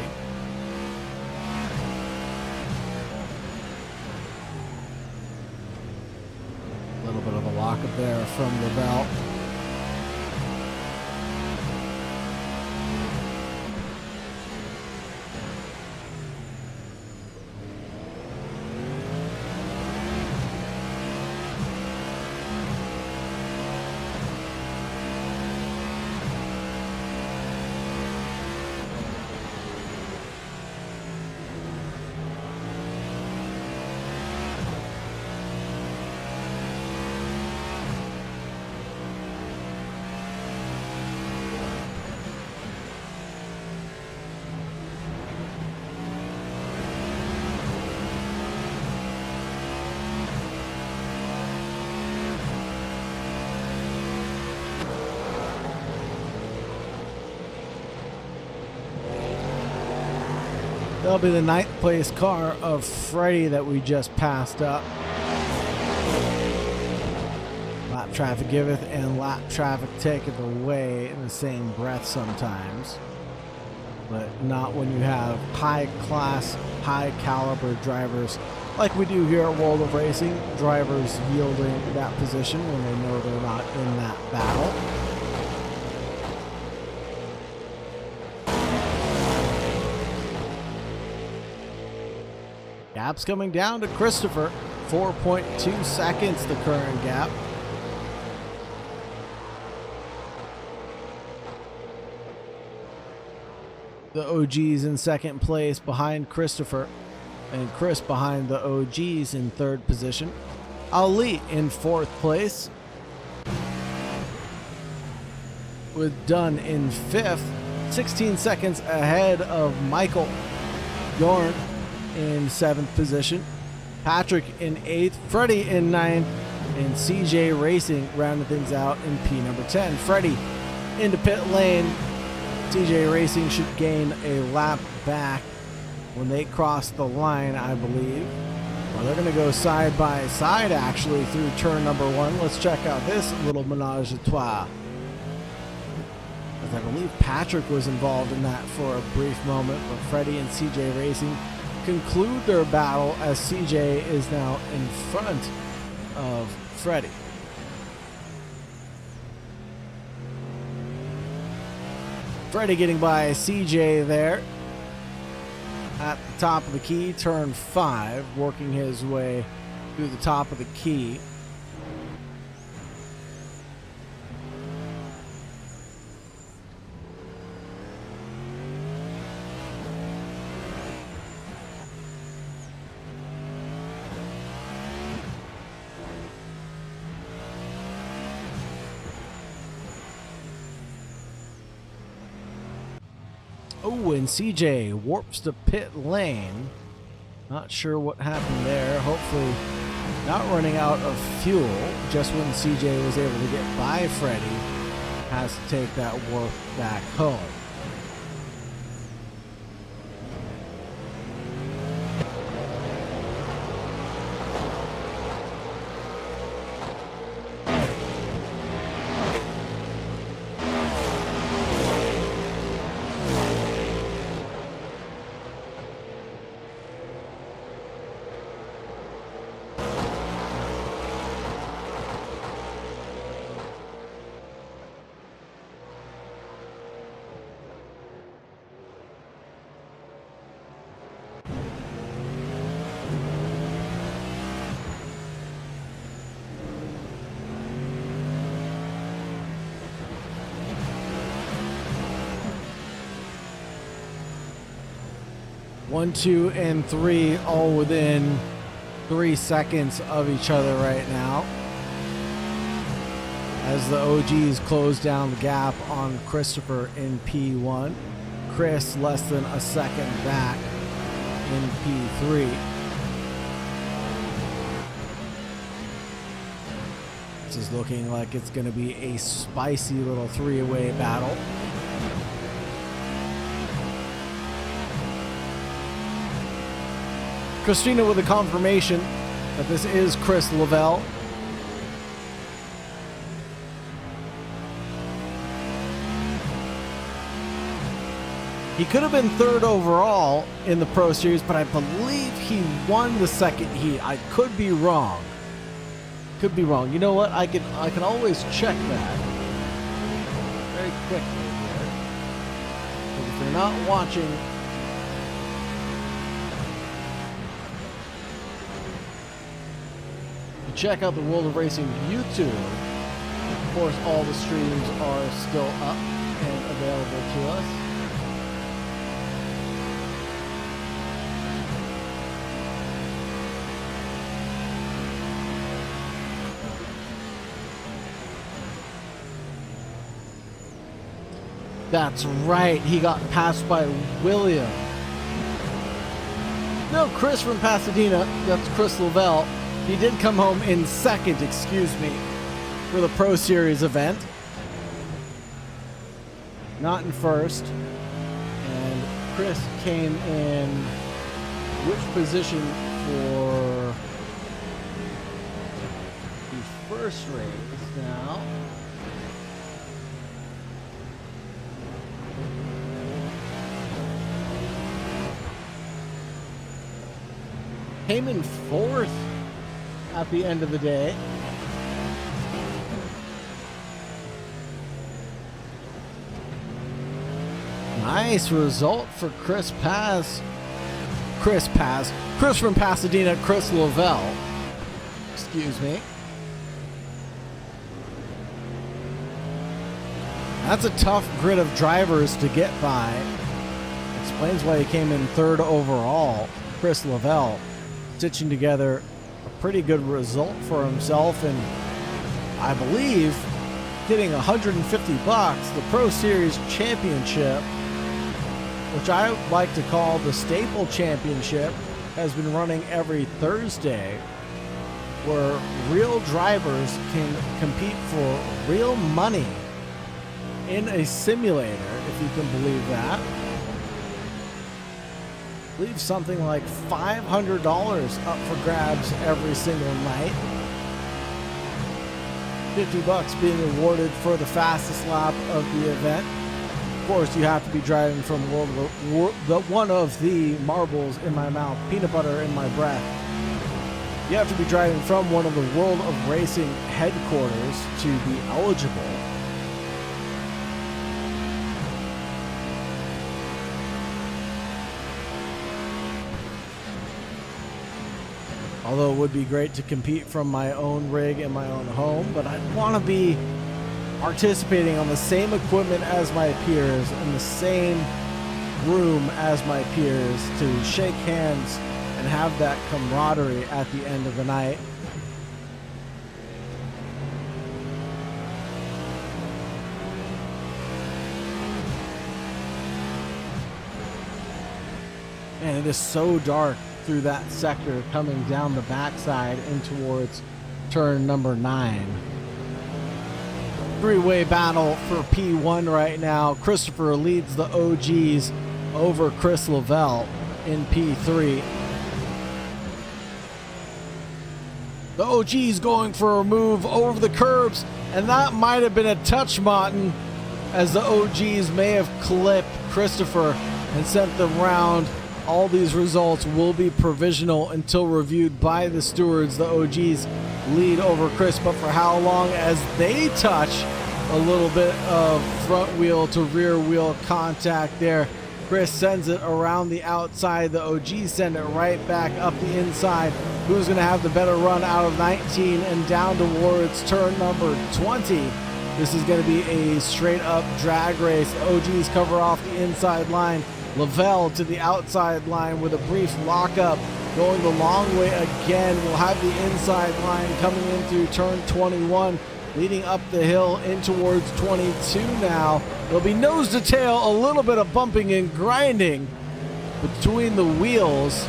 A little bit of a lockup there from Lavelle. That'll be the 9th place car of Freddie that we just passed up. Lap traffic giveth and lap traffic taketh away in the same breath sometimes. But not when you have high class, high caliber drivers like we do here at World of Racing. Drivers yielding that position when they know they're not in that battle. Gap's coming down to Christopher. 4.2 seconds the current gap. The OGs in second place behind Christopher, and Chris behind the OGs in third position. Ali in fourth place, with Dunn in fifth, 16 seconds ahead of Michael. Yorn in 7th position, Patrick in 8th, Freddie in 9th, and CJ Racing rounded things out in P number 10. Freddie into pit lane. CJ Racing should gain a lap back when they cross the line, I believe. Well, they're going to go side by side actually through turn number 1. Let's check out this little menage a trois. As I believe Patrick was involved in that for a brief moment, but Freddie and CJ Racing conclude their battle as CJ is now in front of Freddie. Freddie getting by CJ there at the top of the key, turn 5, working his way through the top of the key. Oh, and CJ warps to pit lane. Not sure what happened there. Hopefully not running out of fuel. Just when CJ was able to get by Freddie, has to take that warp back home. One, two, and three, all within 3 seconds of each other right now, as the OGs close down the gap on Christopher in P1. Chris less than a second back in P3. This is looking like it's going to be a spicy little three-way battle. Christina with a confirmation that this is Chris Lavelle. He could have been third overall in the Pro Series, but I believe he won the second heat. I could be wrong. Could be wrong. You know what? I can always check that very quickly here. But if you're not watching, check out the World of Racing YouTube. Of course, all the streams are still up and available to us. That's right, he got passed by William. No, Chris from Pasadena, that's Chris Lavelle. He did come home in second, for the Pro Series event. Not in first. And Chris came in which position for the first race now? Came in fourth at the end of the day. Nice result for Chris from Pasadena, Chris Lavelle. Excuse me. That's a tough grid of drivers to get by. Explains why he came in third overall. Chris Lavelle stitching together a pretty good result for himself, and I believe getting $150, the Pro Series Championship, which I like to call the Staple Championship, has been running every Thursday, where real drivers can compete for real money in a simulator, if you can believe that. I believe something like $500 up for grabs every single night. $50 being awarded for the fastest lap of the event. Of course, you have to be driving from one of the marbles in my mouth, peanut butter in my breath. You have to be driving from one of the World of Racing headquarters to be eligible. Although it would be great to compete from my own rig in my own home, but I'd want to be participating on the same equipment as my peers, in the same room as my peers, to shake hands and have that camaraderie at the end of the night. Man, it is so dark through that sector, coming down the backside in towards turn number 9. Three-way battle for P1 right now. Christopher leads the OGs over Chris Lavelle in P3. The OG's going for a move over the curbs, and that might have been a touch, Martin, as the OGs may have clipped Christopher and sent them round. All these results will be provisional until reviewed by the stewards. The OGs lead over Chris, but for how long, as they touch a little bit of front wheel to rear wheel contact there. Chris sends it around the outside. The OGs send it right back up the inside. Who's going to have the better run out of 19 and down towards turn number 20? This is going to be a straight up drag race. OGs cover off the inside line. Lavelle to the outside line with a brief lockup. Going the long way again. We'll have the inside line coming in through turn 21. Leading up the hill in towards 22 now. There'll be nose to tail, a little bit of bumping and grinding between the wheels.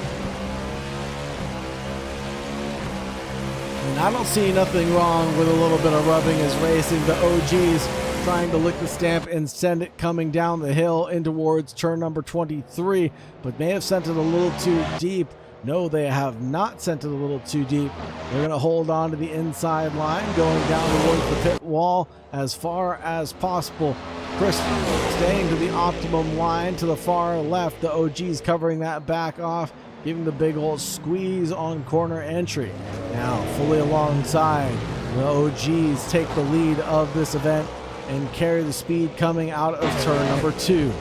And I don't see nothing wrong with a little bit of rubbing as racing. The OGs trying to lick the stamp and send it coming down the hill in towards turn number 23, but may have sent it a little too deep. No, they have not sent it a little too deep. They're going to hold on to the inside line, going down towards the pit wall as far as possible. Chris staying to the optimum line to the far left. The OGs covering that back off, giving the big old squeeze on corner entry. Now fully alongside, the OGs take the lead of this event and carry the speed coming out of turn number 2.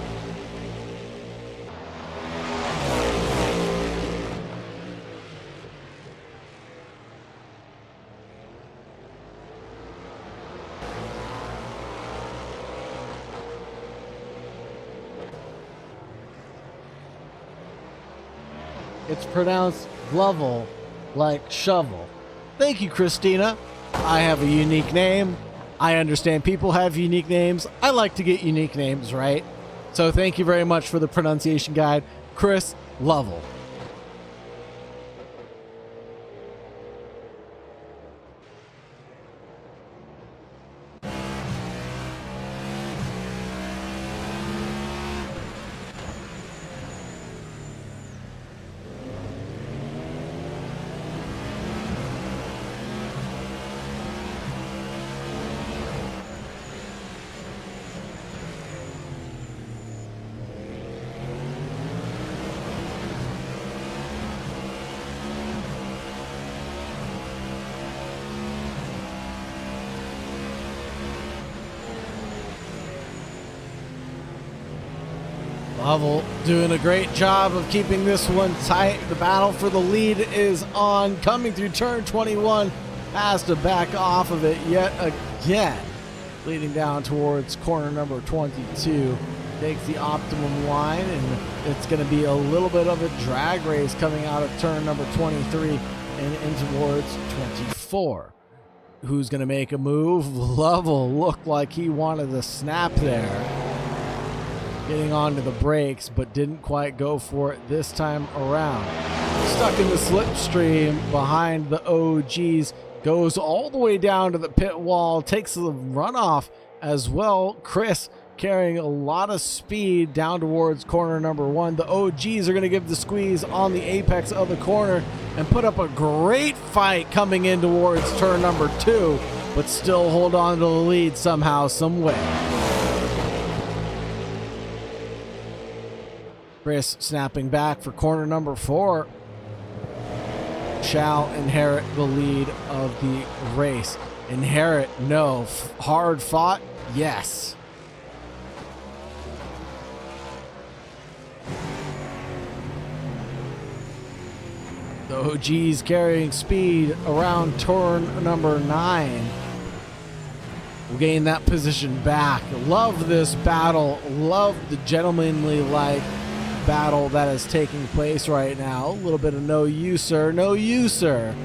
It's pronounced Glovel, like shovel. Thank you, Christina. I have a unique name. I understand people have unique names. I like to get unique names right. So thank you very much for the pronunciation guide, Chris Lovell. Lovell doing a great job of keeping this one tight. The battle for the lead is on. Coming through turn 21. Has to back off of it yet again. Leading down towards corner number 22. Takes the optimum line, and it's going to be a little bit of a drag race coming out of turn number 23 and in towards 24. Who's going to make a move? Lovell looked like he wanted to snap there. Getting onto the brakes, but didn't quite go for it this time around. Stuck in the slipstream behind the OGs. Goes all the way down to the pit wall. Takes the runoff as well. Chris carrying a lot of speed down towards corner number 1. The OGs are going to give the squeeze on the apex of the corner and put up a great fight coming in towards turn number 2, but still hold on to the lead somehow, some way. Chris snapping back for corner number 4 shall inherit the lead of the race. Inherit, no. Hard fought, yes. The OG's carrying speed around turn number 9. We'll gain that position back. Love this battle. Love the gentlemanly-like battle that is taking place right now. A little bit of no you sir, no you sir,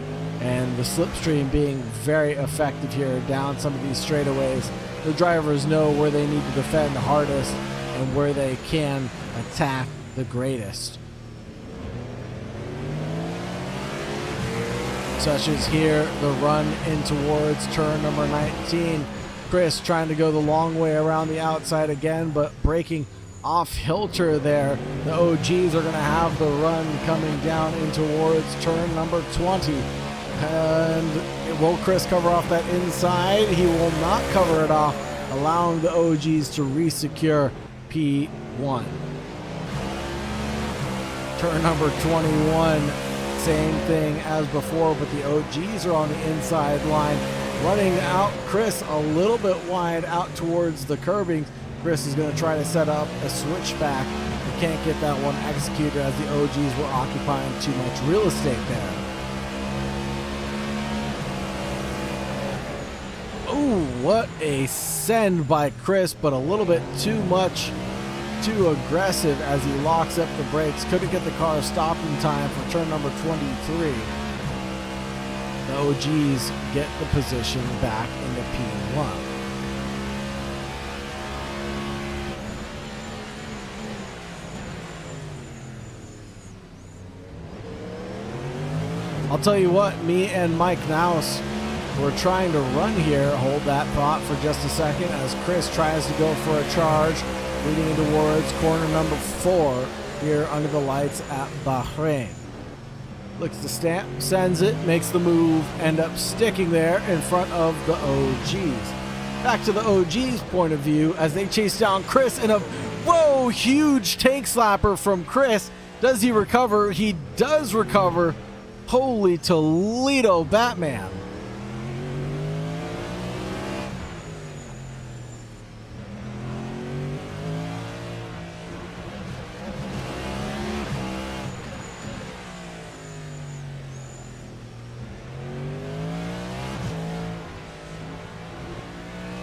and the slipstream being very effective here down some of these straightaways. The drivers know where they need to defend the hardest and where they can attack the greatest. such as here, the run in towards turn number 19. Chris trying to go the long way around the outside again, but breaking off kilter there. The OGs are going to have the run coming down in towards turn number 20. And will Chris cover off that inside? He will not cover it off, allowing the OGs to re-secure P1. Turn number 21, same thing as before, but the OGs are on the inside line, running out Chris a little bit wide out towards the curbing. Chris is going to try to set up a switchback. He can't get that one executed as the OGs were occupying too much real estate there. Ooh, what a send by Chris, but a little bit too much, too aggressive as he locks up the brakes. Couldn't get the car stopped in time for turn number 23. The OGs get the position back into P1. I'll tell you what, me and Mike Naus were trying to run here. Hold that thought for just a second as Chris tries to go for a charge, leading towards corner number 4 here under the lights at Bahrain. Looks to stamp, sends it, makes the move, end up sticking there in front of the OGs. Back to the OGs' point of view as they chase down Chris in a, whoa, huge tank slapper from Chris. Does he recover? He does recover. Holy Toledo, Batman.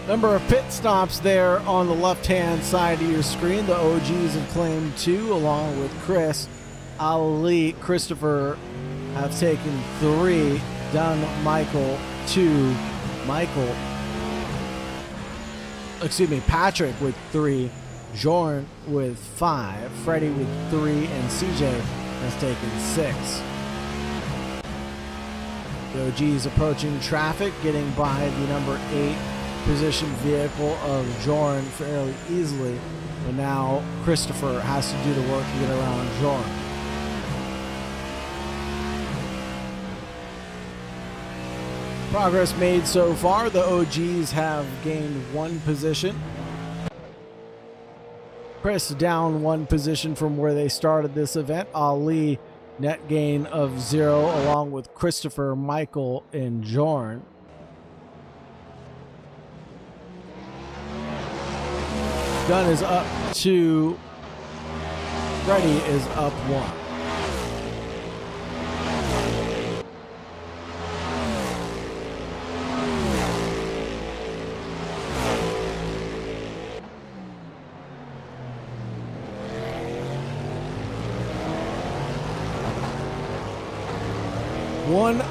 Number of pit stops there on the left-hand side of your screen. The OGs have claimed 2 along with Chris. Ali, Christopher have taken 3. Dunn, Michael, 2. Patrick with 3. Jorn with 5. Freddie with 3. And CJ has taken 6. The OGs approaching traffic, getting by the number 8 position vehicle of Jorn fairly easily. But now Christopher has to do the work to get around Jorn. Progress made so far. The OGs have gained 1 position. Chris down 1 position from where they started this event. Ali net gain of 0 along with Christopher, Michael, and Jorn. Dunn is up 2. Freddie is up 1.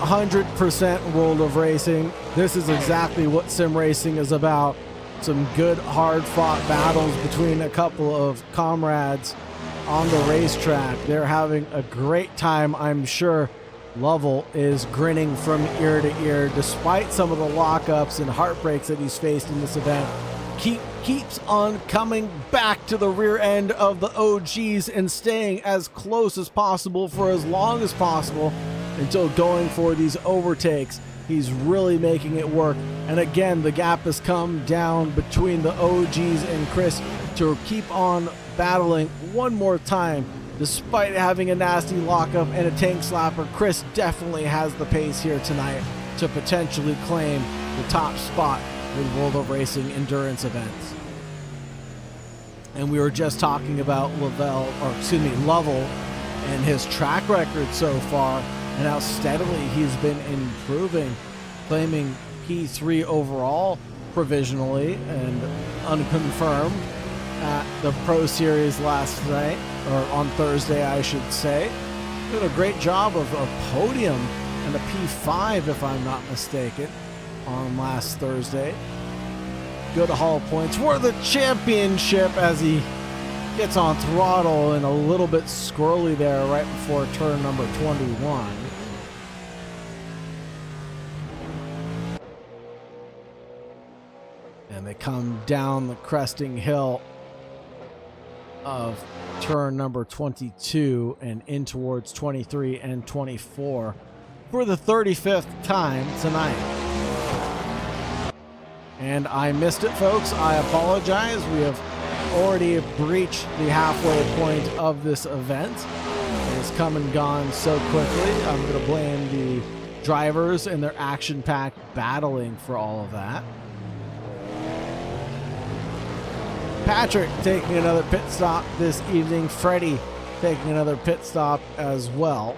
"100% World of Racing." This is exactly what sim racing is about. Some good, hard-fought battles between a couple of comrades on the racetrack. They're having a great time, I'm sure. Lovell is grinning from ear to ear, despite some of the lockups and heartbreaks that he's faced in this event. Keeps on coming back to the rear end of the OGs and staying as close as possible for as long as possible until going for these overtakes. He's really making it work. And again, the gap has come down between the OGs and Chris to keep on battling one more time. Despite having a nasty lockup and a tank slapper, Chris definitely has the pace here tonight to potentially claim the top spot with World of Racing endurance events. And we were just talking about Lovell and his track record so far, and how steadily he's been improving, claiming P3 overall provisionally and unconfirmed at the Pro Series last night, or on Thursday I should say. Did a great job of a podium and a P5 if I'm not mistaken on last Thursday. Good haul points for the championship as he gets on throttle and a little bit squirrely there right before turn number 21. And they come down the cresting hill of turn number 22 and in towards 23 and 24 for the 35th time tonight. And I missed it, folks. I apologize. We have already breached the halfway point of this event. It has come and gone so quickly. I'm going to blame the drivers and their action-packed battling for all of that. Patrick taking another pit stop this evening. Freddie taking another pit stop as well.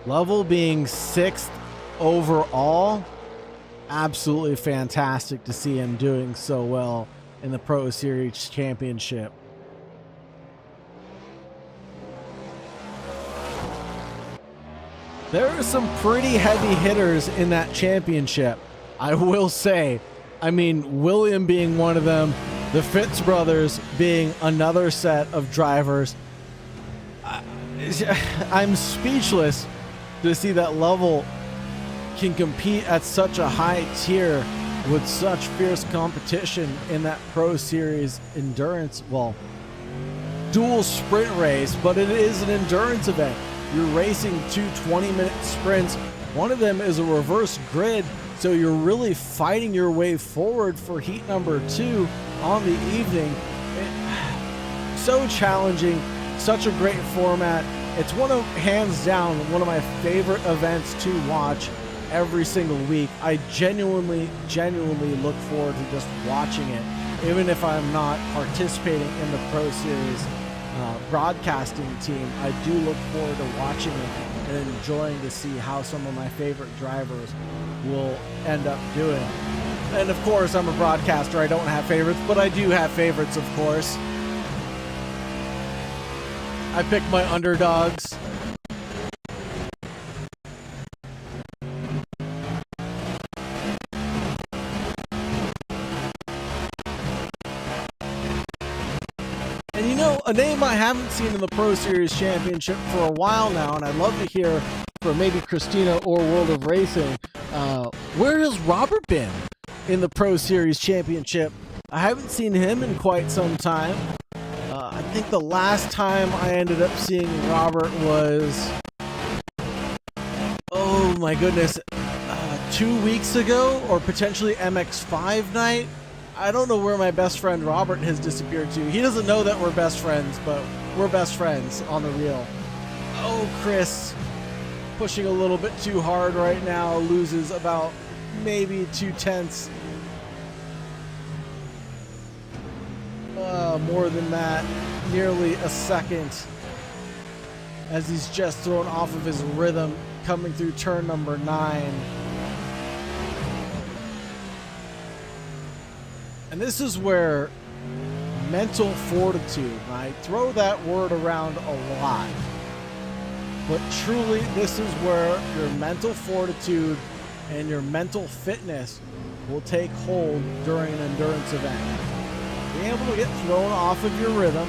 Lovell being 6th overall. Absolutely fantastic to see him doing so well in the Pro Series Championship. There are some pretty heavy hitters in that championship, I will say. I mean, William being one of them, the Fitz brothers being another set of drivers. I'm speechless to see that Lovell can compete at such a high tier with such fierce competition in that Pro Series endurance, well, dual sprint race, but it is an endurance event. You're racing two 20-minute sprints. One of them is a reverse grid, so you're really fighting your way forward for heat number 2 on the evening. So challenging, such a great format. It's hands down, one of my favorite events to watch every single week. I genuinely look forward to just watching it, even if I'm not participating in the Pro Series broadcasting team. I do look forward to watching it and enjoying to see how some of my favorite drivers will end up doing. And of course, I'm a broadcaster. I don't have favorites, but I do have favorites, of course. I pick my underdogs. And you know, a name I haven't seen in the Pro Series Championship for a while now, and I'd love to hear from maybe Christina or World of Racing, where has Robert been in the Pro Series Championship? I haven't seen him in quite some time. I think the last time I ended up seeing Robert was, oh my goodness, 2 weeks ago, or potentially MX5 night. I don't know where my best friend Robert has disappeared to. He doesn't know that we're best friends, but we're best friends on the real. Oh, Chris, pushing a little bit too hard right now, loses about maybe 2/10. More than that, nearly a second, as he's just thrown off of his rhythm coming through turn number 9. And this is where mental fortitude, I throw that word around a lot, but truly this is where your mental fortitude and your mental fitness will take hold during an endurance event. Being able to get thrown off of your rhythm,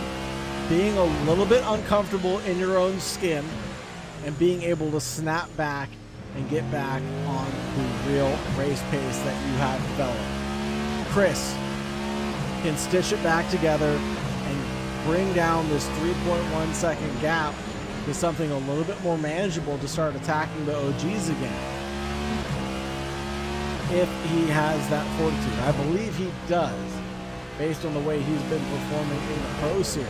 being a little bit uncomfortable in your own skin, and being able to snap back and get back on the real race pace that you have developed. Chris can stitch it back together and bring down this 3.1 second gap to something a little bit more manageable to start attacking the OGs again, if he has that fortitude. I believe he does, based on the way he's been performing in the Pro Series.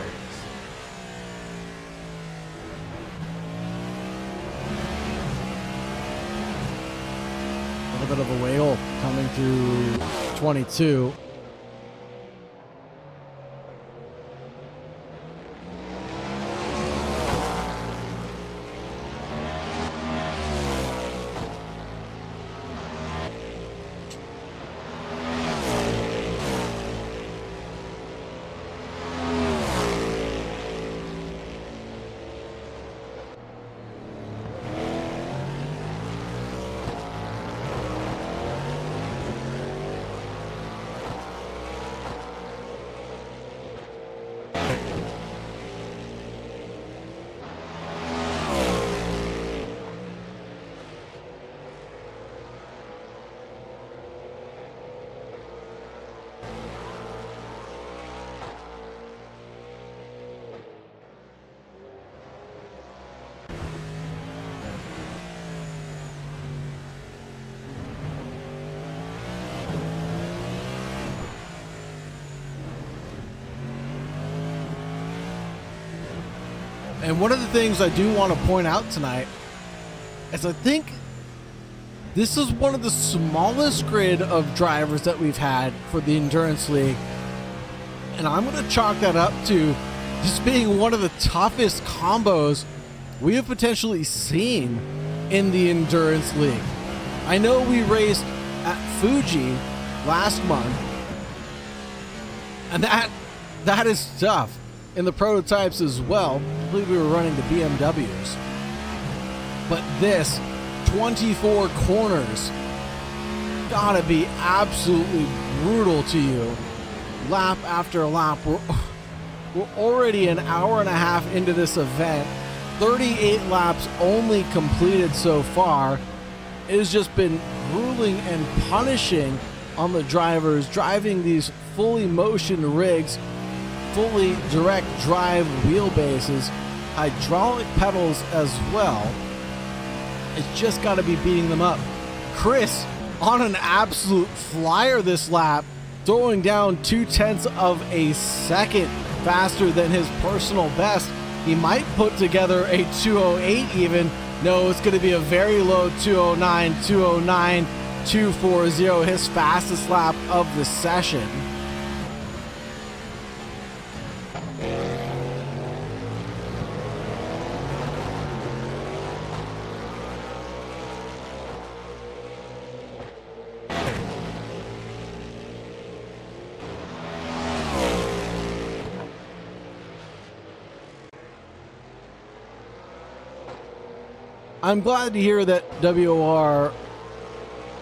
A little bit of a whale coming through 22. And one of the things I do want to point out tonight is I think this is one of the smallest grid of drivers that we've had for the Endurance League. And I'm going to chalk that up to this being one of the toughest combos we have potentially seen in the Endurance League. I know we raced at Fuji last month, and that is tough. In the prototypes as well, I believe we were running the BMWs. But this 24 corners gotta be absolutely brutal to you. Lap after lap. We're already an hour and a half into this event. 38 laps only completed so far. It has just been grueling and punishing on the drivers driving these fully motion rigs, fully direct drive wheelbases, hydraulic pedals as well. It's just got to be beating them up. Chris on an absolute flyer this lap, throwing down 0.2 of a second faster than his personal best. He might put together a 2:08 even. No, it's going to be a very low 2:09, 2:09, 2:40, his fastest lap of the session. I'm glad to hear that WOR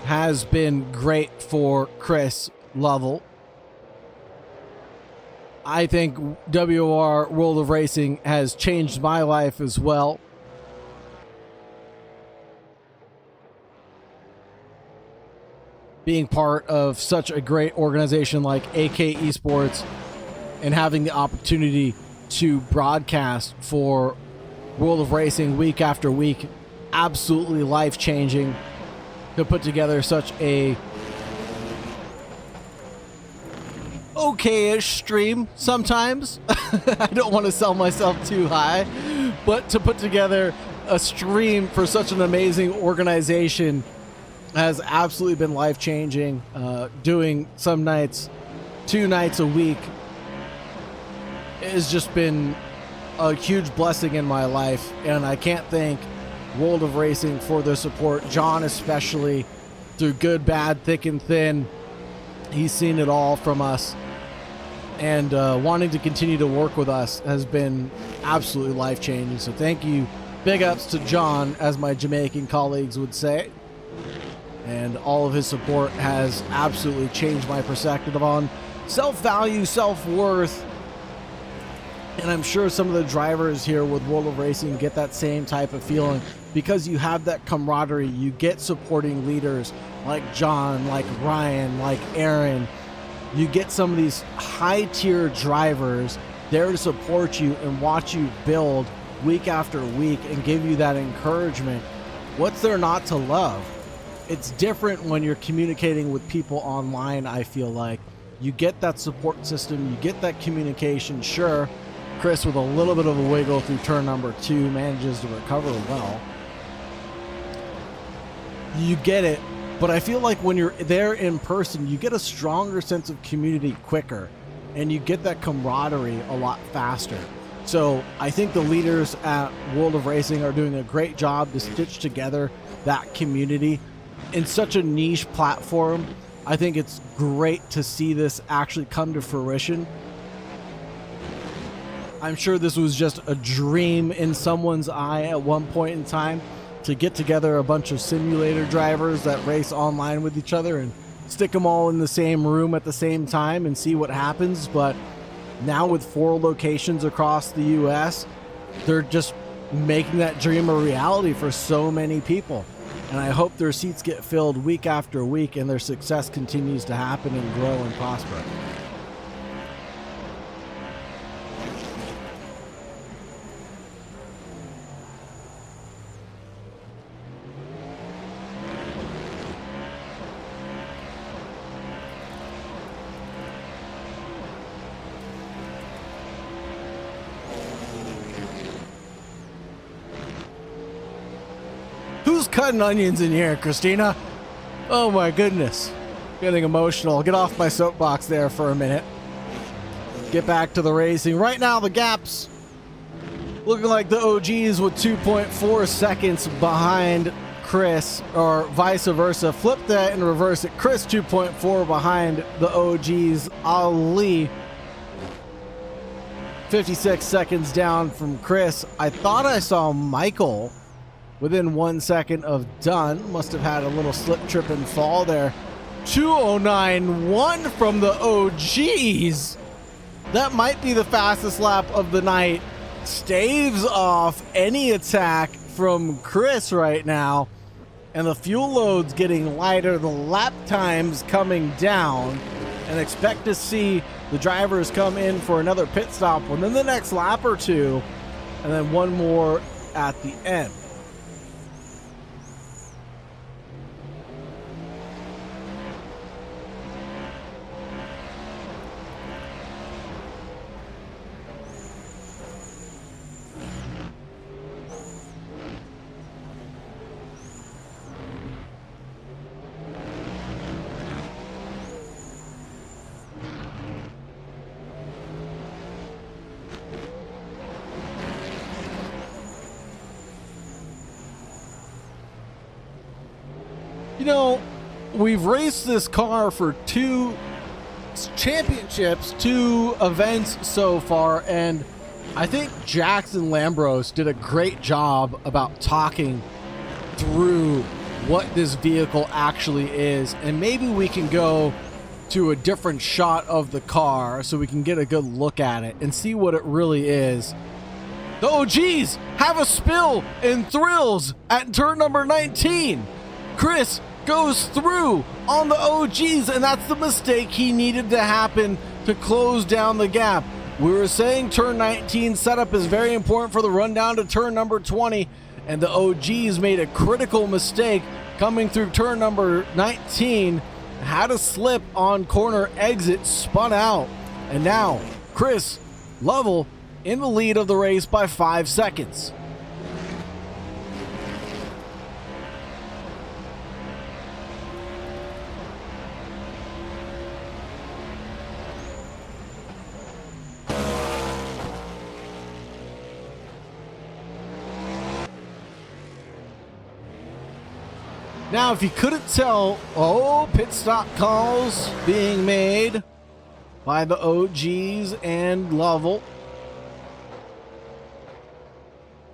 has been great for Chris Lovell. I think WOR World of Racing has changed my life as well. Being part of such a great organization like AK Esports and having the opportunity to broadcast for World of Racing week after week, absolutely life-changing to put together such a okay-ish stream sometimes. I don't want to sell myself too high, but to put together a stream for such an amazing organization has absolutely been life-changing. Doing some nights, 2 nights a week, has just been a huge blessing in my life, and I can't thank World of Racing for their support. John especially, through good, bad, thick and thin. He's seen it all from us, and wanting to continue to work with us has been absolutely life-changing. So thank you. Big ups to John, as my Jamaican colleagues would say. And all of his support has absolutely changed my perspective on self-value, self-worth. And I'm sure some of the drivers here with World of Racing get that same type of feeling, because you have that camaraderie. You get supporting leaders like John, like Ryan, like Aaron. You get some of these high-tier drivers there to support you and watch you build week after week and give you that encouragement. What's there not to love? It's different when you're communicating with people online, I feel like. You get that support system, you get that communication. Sure, Chris, with a little bit of a wiggle through turn number 2, manages to recover well. You get it, but I feel like when you're there in person, you get a stronger sense of community quicker, and you get that camaraderie a lot faster. So I think the leaders at World of Racing are doing a great job to stitch together that community in such a niche platform. I think it's great to see this actually come to fruition. I'm sure this was just a dream in someone's eye at one point in time, to get together a bunch of simulator drivers that race online with each other and stick them all in the same room at the same time and see what happens. But now with 4 locations across the US, they're just making that dream a reality for so many people. And I hope their seats get filled week after week and their success continues to happen and grow and prosper. Who's cutting onions in here, Christina? Oh my goodness. Getting emotional. Get off my soapbox there for a minute. Get back to the racing. Right now, the gap's looking like the OGs with 2.4 seconds behind Chris, or vice versa. Flip that and reverse it. Chris 2.4 behind the OGs. Ali 56 seconds down from Chris. I thought I saw Michael within 1 second of Dunn. Must have had a little slip, trip, and fall there. 2:09.1 from the OGs. That might be the fastest lap of the night. Staves off any attack from Chris right now. And the fuel load's getting lighter. The lap time's coming down. And expect to see the drivers come in for another pit stop within the next lap or two. And then one more at the end. You know, we've raced this car for 2 championships, 2 events so far, and I think Jackson Lambros did a great job about talking through what this vehicle actually is, and maybe we can go to a different shot of the car so we can get a good look at it and see what it really is. The OGs have a spill and thrills at turn number 19. Chris goes through on the OGs, and that's the mistake he needed to happen to close down the gap. We were saying turn 19 setup is very important for the run down to turn number 20, and the OGs made a critical mistake coming through turn number 19, had a slip on corner exit, spun out, and now Chris Lovell in the lead of the race by 5 seconds. Now, if you couldn't tell, pit stop calls being made by the OGs and Lovell.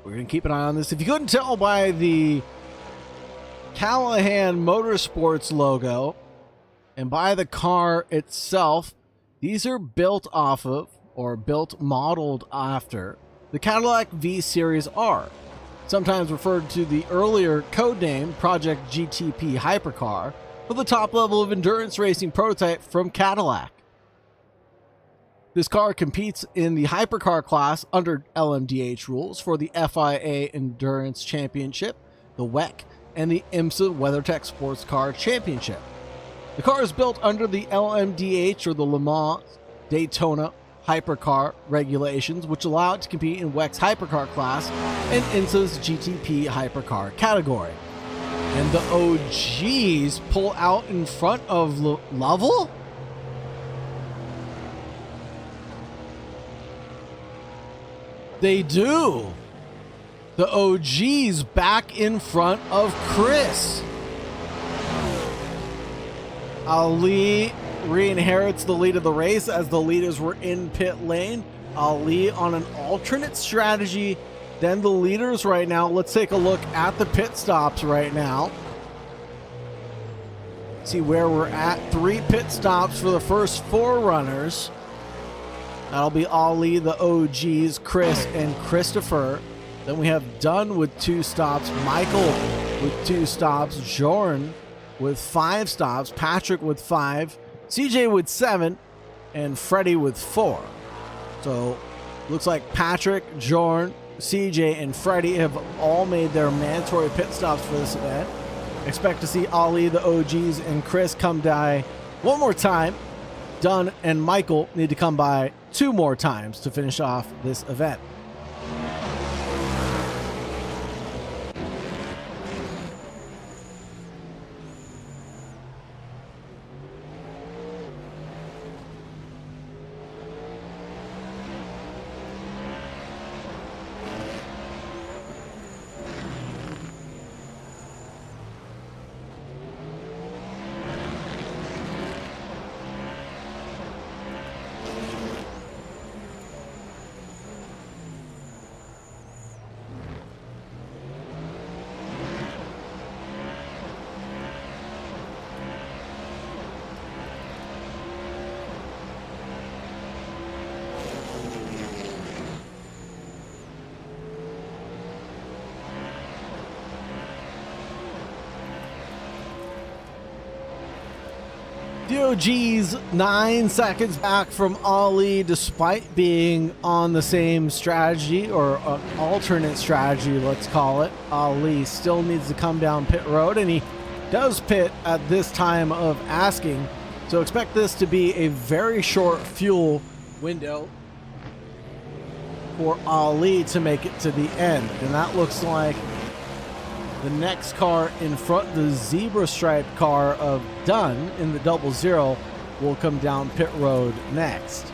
We're going to keep an eye on this. If you couldn't tell by the Callahan Motorsports logo and by the car itself, these are built off of, or built modeled after, the Cadillac V-Series R. Sometimes referred to the earlier codename Project GTP Hypercar, for the top level of endurance racing prototype from Cadillac. This car competes in the Hypercar class under LMDH rules for the FIA Endurance Championship, the WEC, and the IMSA WeatherTech Sports Car Championship. The car is built under the LMDH, or the Le Mans Daytona Hypercar regulations, which allow it to compete in WEC's Hypercar class and IMSA's GTP Hypercar category. And the OGs pull out in front of Lovell? They do. The OGs back in front of Chris. Ali re-inherits the lead of the race as the leaders were in pit lane. Ali on an alternate strategy than the leaders right now. Let's take a look at the pit stops right now. See where we're at. 3 pit stops for the first 4 runners. That'll be Ali, the OGs, Chris, and Christopher. Then we have Dunn with 2 stops, Michael with 2 stops, Jorn with 5 stops, Patrick with 5, CJ with 7, and Freddie with 4. So looks like Patrick, Jorn, CJ, and Freddie have all made their mandatory pit stops for this event. Expect to see Ali, the OGs, and Chris come by one more time. Dunn and Michael need to come by 2 more times to finish off this event. DOG's 9 seconds back from Ali, despite being on the same strategy, or an alternate strategy, let's call it. Ali still needs to come down pit road, and he does pit at this time of asking. So expect this to be a very short fuel window for Ali to make it to the end. And that looks like the next car in front, the zebra stripe car of Dunn in the 00, will come down pit road next.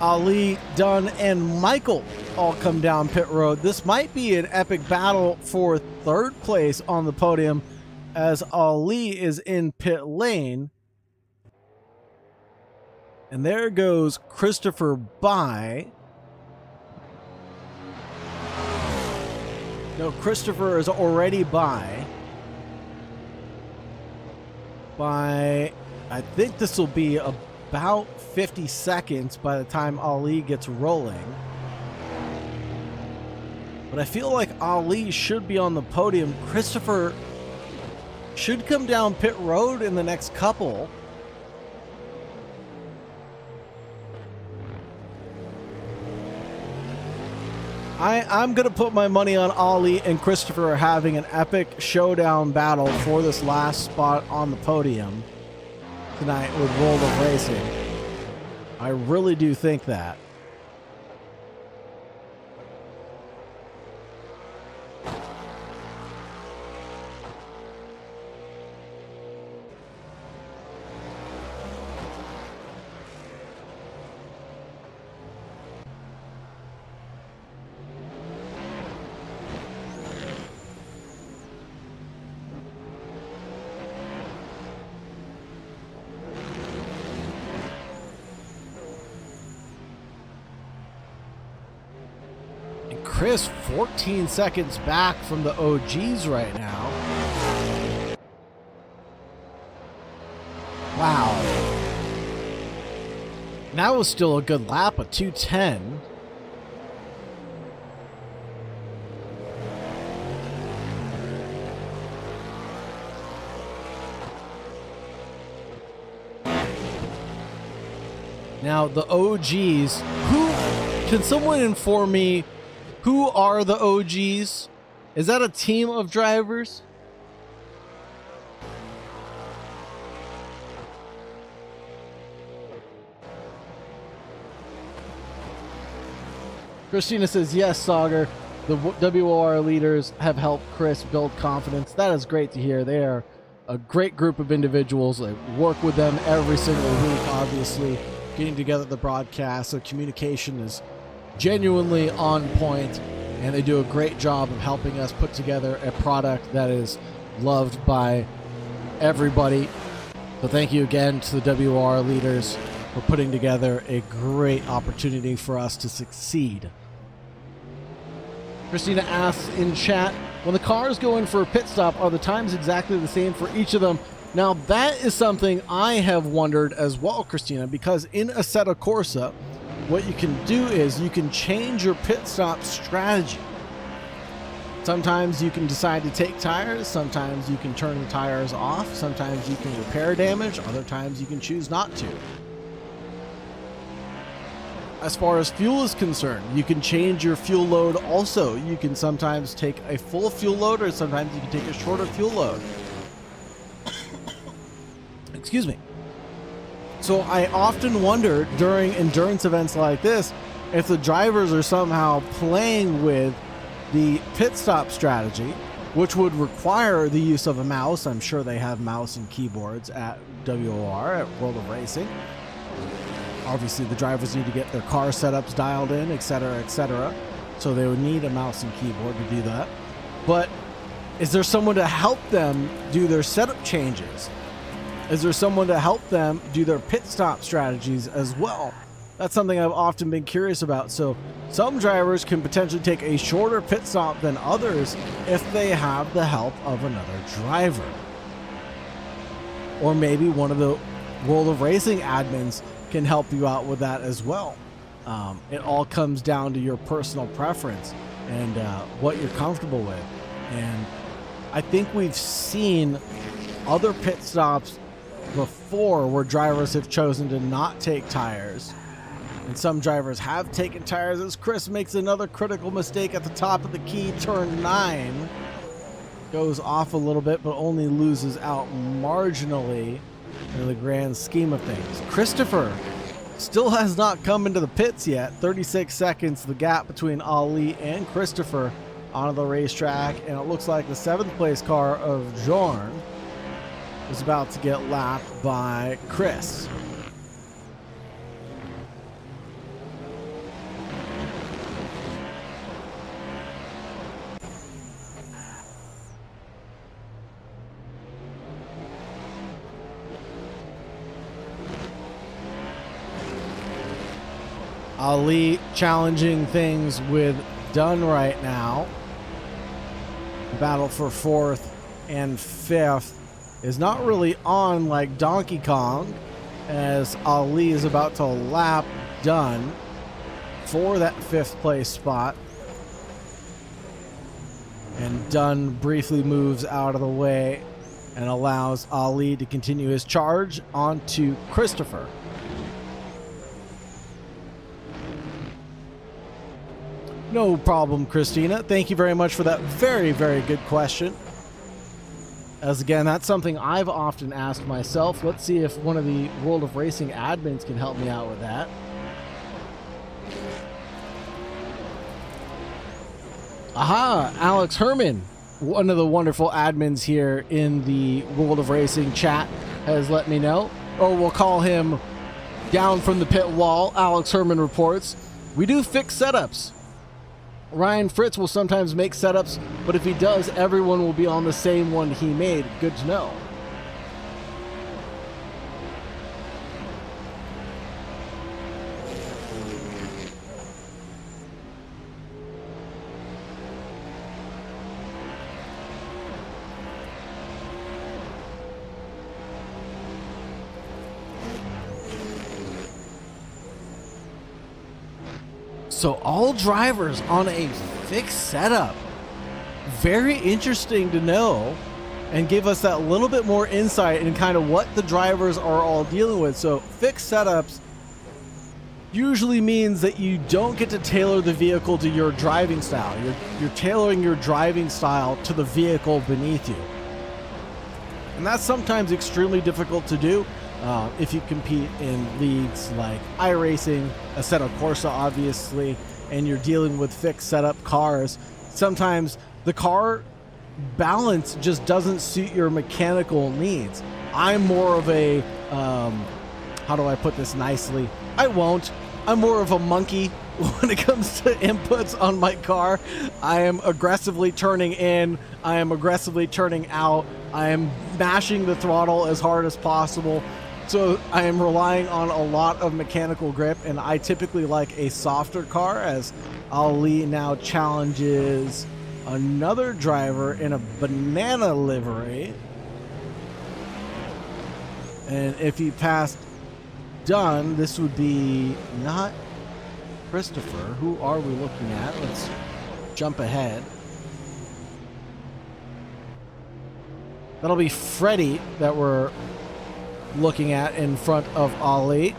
Ali, Dunn, and Michael all come down pit road. This might be an epic battle for third place on the podium, as Ali is in pit lane. And there goes Christopher by. No, Christopher is already by. I think this will be about 50 seconds by the time Ali gets rolling. But I feel like Ali should be on the podium. Christopher should come down pit road in the next couple. I'm going to put my money on Ali and Christopher having an epic showdown battle for this last spot on the podium tonight with World of Racing. I really do think that. Chris 14 seconds back from the OGs right now. Wow. That was still a good lap, a 2:10. Now the OGs, can someone inform me, who are the OGs? Is that a team of drivers? Christina says, yes, Sauger. The WOR leaders have helped Chris build confidence. That is great to hear. They are a great group of individuals. I work with them every single week, obviously, getting together the broadcast. So communication is genuinely on point, and they do a great job of helping us put together a product that is loved by everybody. So thank you again to the WR leaders for putting together a great opportunity for us to succeed. Christina asks in chat, when the cars go in for a pit stop, are the times exactly the same for each of them? Now that is something I have wondered as well, Christina, because in Assetto Corsa, what you can do is you can change your pit stop strategy. Sometimes you can decide to take tires, sometimes you can turn the tires off, sometimes you can repair damage, other times you can choose not to. As far as fuel is concerned, you can change your fuel load also. You can sometimes take a full fuel load, or sometimes you can take a shorter fuel load. Excuse me. So I often wonder during endurance events like this if the drivers are somehow playing with the pit stop strategy, which would require the use of a mouse. I'm sure they have mouse and keyboards at WOR, at World of Racing. Obviously, the drivers need to get their car setups dialed in, etc., etc. So they would need a mouse and keyboard to do that. But is there someone to help them do their setup changes? Is there someone to help them do their pit stop strategies as well? That's something I've often been curious about. So some drivers can potentially take a shorter pit stop than others if they have the help of another driver. Or maybe one of the World of Racing admins can help you out with that as well. It all comes down to your personal preference and what you're comfortable with. And I think we've seen other pit stops before where drivers have chosen to not take tires, and some drivers have taken tires, as Chris makes another critical mistake at the top of the key. Turn 9 goes off a little bit, but only loses out marginally in the grand scheme of things. Christopher still has not come into the pits yet. 36 seconds the gap between Ali and Christopher onto the racetrack, and it looks like the 7th place car of Jorn is about to get lapped by Chris. Ali challenging things with Dunn right now. Battle for 4th and 5th is not really on like Donkey Kong, as Ali is about to lap Dunn for that 5th place spot. And Dunn briefly moves out of the way and allows Ali to continue his charge onto Christopher. No problem, Christina. Thank you very much for that very, very good question. As again, that's something I've often asked myself. Let's see if one of the World of Racing admins can help me out with that. Aha! Alex Herman, one of the wonderful admins here in the World of Racing chat, has let me know. Or we'll call him down from the pit wall. Alex Herman reports, we do fix setups. Ryan Fritz will sometimes make setups, but if he does, everyone will be on the same one he made. Good to know. So all drivers on a fixed setup. Very interesting to know, and give us that little bit more insight in kind of what the drivers are all dealing with. So fixed setups usually means that you don't get to tailor the vehicle to your driving style. You're tailoring your driving style to the vehicle beneath you. And that's sometimes extremely difficult to do. If you compete in leagues like iRacing, Assetto Corsa obviously, and you're dealing with fixed setup cars, sometimes the car balance just doesn't suit your mechanical needs. I'm more of a, how do I put this nicely? I'm more of a monkey when it comes to inputs on my car. I am aggressively turning in, I am aggressively turning out, I am mashing the throttle as hard as possible. So I am relying on a lot of mechanical grip, and I typically like a softer car, as Ali now challenges another driver in a banana livery. And if he passed Dunn, this would be not Christopher. Who are we looking at? Let's jump ahead. That'll be Freddie that we're looking at in front of Ali.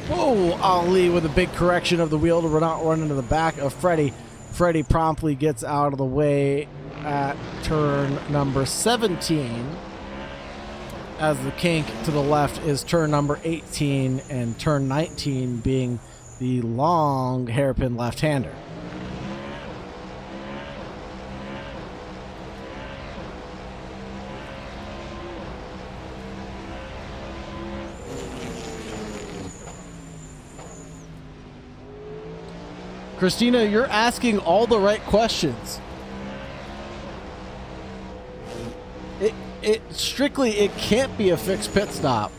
Whoa, Ali with a big correction of the wheel to not run into the back of Freddie. Freddie promptly gets out of the way at turn number 17, as the kink to the left is turn number 18, and turn 19 being the long hairpin left-hander. Christina, you're asking all the right questions. strictly, it can't be a fixed pit stop.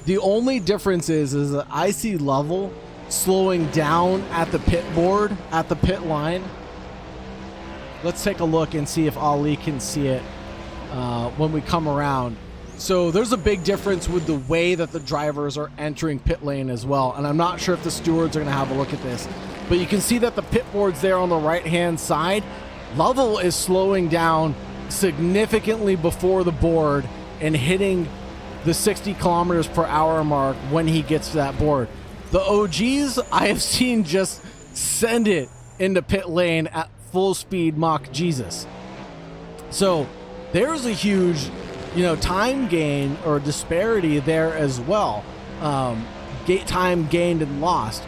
The only difference is that I see Lovell slowing down at the pit board, at the pit line. Let's take a look and see if Ali can see it when we come around. So there's a big difference with the way that the drivers are entering pit lane as well. And I'm not sure if the stewards are going to have a look at this, but you can see that the pit board's there on the right-hand side. Lovell is slowing down significantly before the board and hitting the 60 kilometers per hour mark when he gets to that board. The OGs I have seen just send it into pit lane at full speed Mach Jesus. So there's a huge, time gain or disparity there as well. Time gained and lost.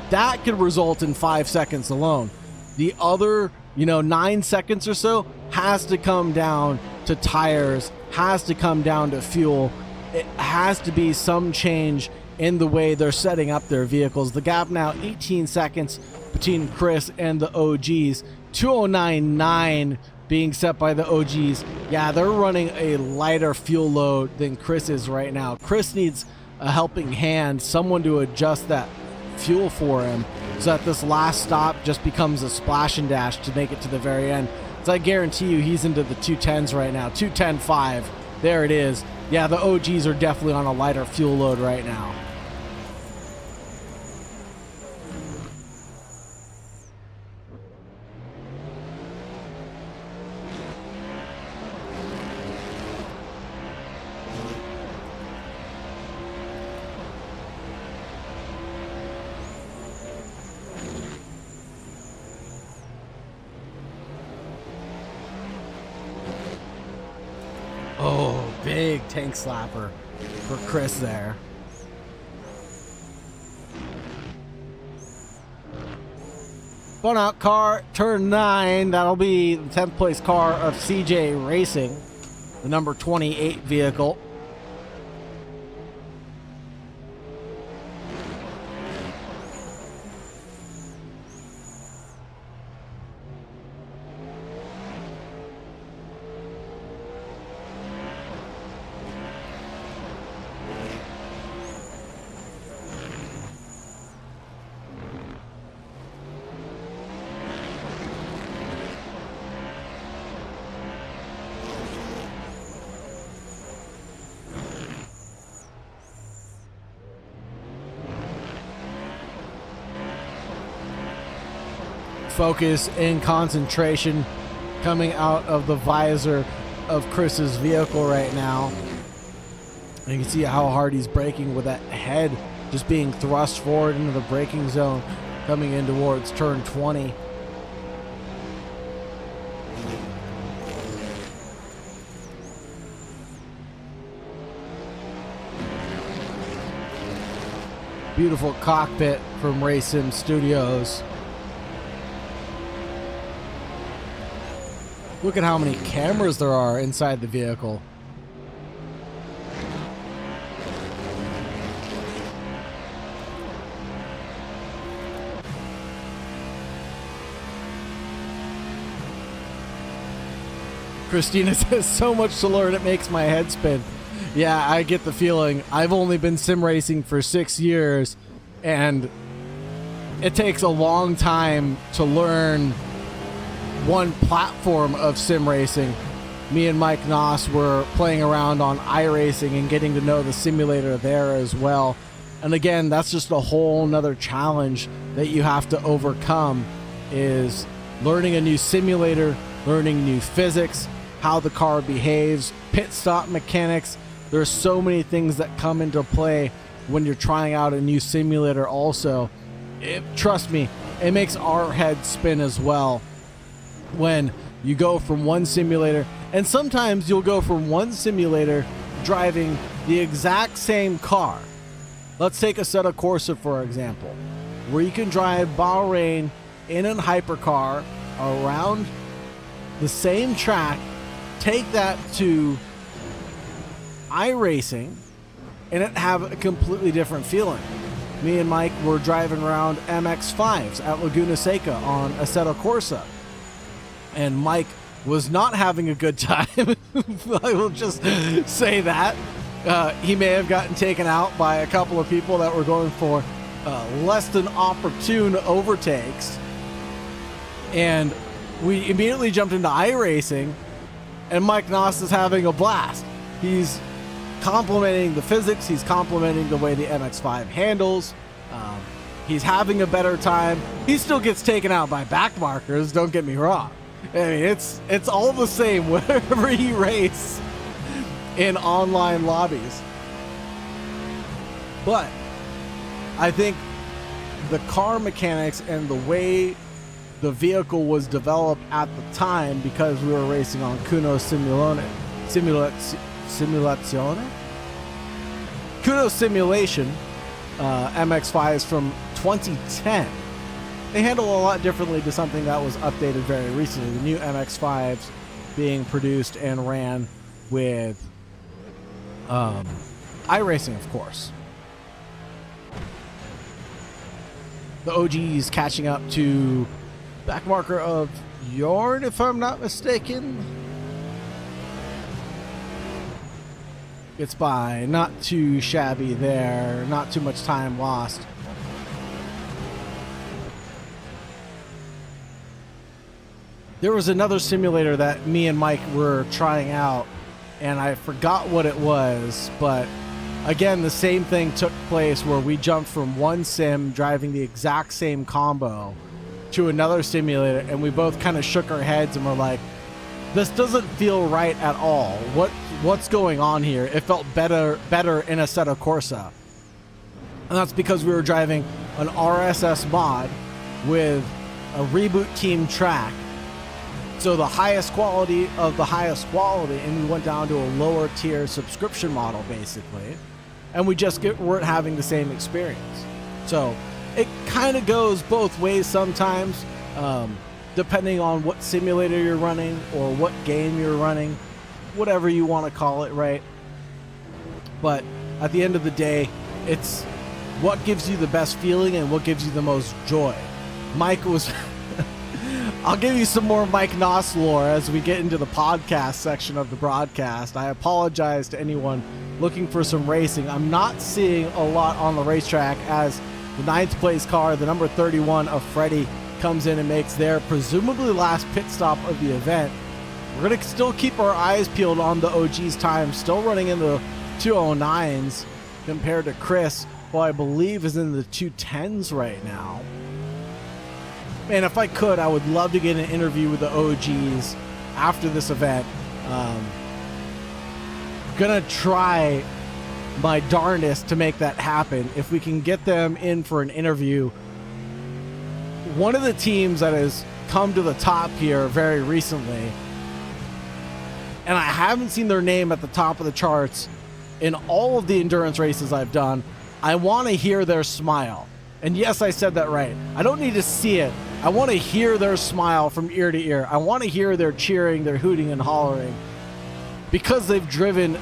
That could result in 5 seconds alone. The other, 9 seconds or so has to come down to tires, has to come down to fuel. It has to be some change in the way they're setting up their vehicles. The gap now 18 seconds between Chris and the OGs. 209.9 being set by the OGs. Yeah, they're running a lighter fuel load than Chris is right now. Chris needs a helping hand, someone to adjust that fuel for him so that this last stop just becomes a splash and dash to make it to the very end. So I guarantee you he's into the 210s right now. 210.5. There it is. Yeah, the OGs are definitely on a lighter fuel load right now. Oh, big tank slapper for Chris there. Spun out car, turn 9. That'll be the 10th place car of CJ Racing, the number 28 vehicle. Focus and concentration coming out of the visor of Chris's vehicle right now. And you can see how hard he's braking with that head just being thrust forward into the braking zone coming in towards turn 20. Beautiful cockpit from RaceSim Studios. Look at how many cameras there are inside the vehicle. Christina says, so much to learn, it makes my head spin. Yeah, I get the feeling. I've only been sim racing for 6 years, and it takes a long time to learn one platform of sim racing. Me and Mike Noss were playing around on iRacing and getting to know the simulator there as well. And again, that's just a whole nother challenge that you have to overcome, is learning a new simulator, learning new physics, how the car behaves, pit stop mechanics. There's so many things that come into play when you're trying out a new simulator also. Trust me, it makes our head spin as well when you go from one simulator, and sometimes you'll go from one simulator driving the exact same car. Let's take Assetto Corsa for example, where you can drive Bahrain in a hypercar around the same track, take that to iRacing, and it have a completely different feeling. Me and Mike were driving around MX-5s at Laguna Seca on Assetto Corsa, and Mike was not having a good time. I will just say that. He may have gotten taken out by a couple of people that were going for less than opportune overtakes. And we immediately jumped into iRacing, and Mike Noss is having a blast. He's complimenting the physics. He's complimenting the way the MX-5 handles. He's having a better time. He still gets taken out by back markers, don't get me wrong. I mean, it's all the same wherever he races in online lobbies. But I think the car mechanics and the way the vehicle was developed at the time, because we were racing on Kuno Simulazione? Kuno Simulation MX-5s from 2010. They handle a lot differently to something that was updated very recently. The new MX-5s being produced and ran with iRacing, of course. The OG's catching up to back marker of Jorn, if I'm not mistaken. Gets by, not too shabby there, not too much time lost. There was another simulator that me and Mike were trying out, and I forgot what it was, but again, the same thing took place where we jumped from one sim driving the exact same combo to another simulator, and we both kind of shook our heads and were like, this doesn't feel right at all. What's going on here? It felt better in Assetto Corsa. And that's because we were driving an RSS mod with a reboot team track. So the highest quality of the highest quality, and we went down to a lower tier subscription model basically, and we just weren't having the same experience. So it kind of goes both ways sometimes, depending on what simulator you're running or what game you're running, whatever you want to call it, right? But at the end of the day, it's what gives you the best feeling and what gives you the most joy. Mike was I'll give you some more Mike Noss lore as we get into the podcast section of the broadcast. I apologize to anyone looking for some racing. I'm not seeing a lot on the racetrack as the 9th place car, the number 31 of Freddie, comes in and makes their presumably last pit stop of the event. We're going to still keep our eyes peeled on the OG's time, still running in the 209s compared to Chris, who I believe is in the 210s right now. Man, if I could, I would love to get an interview with the OGs after this event. Gonna try my darndest to make that happen. If we can get them in for an interview. One of the teams that has come to the top here very recently, and I haven't seen their name at the top of the charts in all of the endurance races I've done. I want to hear their smile. And yes, I said that right. I don't need to see it. I want to hear their smile from ear to ear. I want to hear their cheering, their hooting and hollering, because they've driven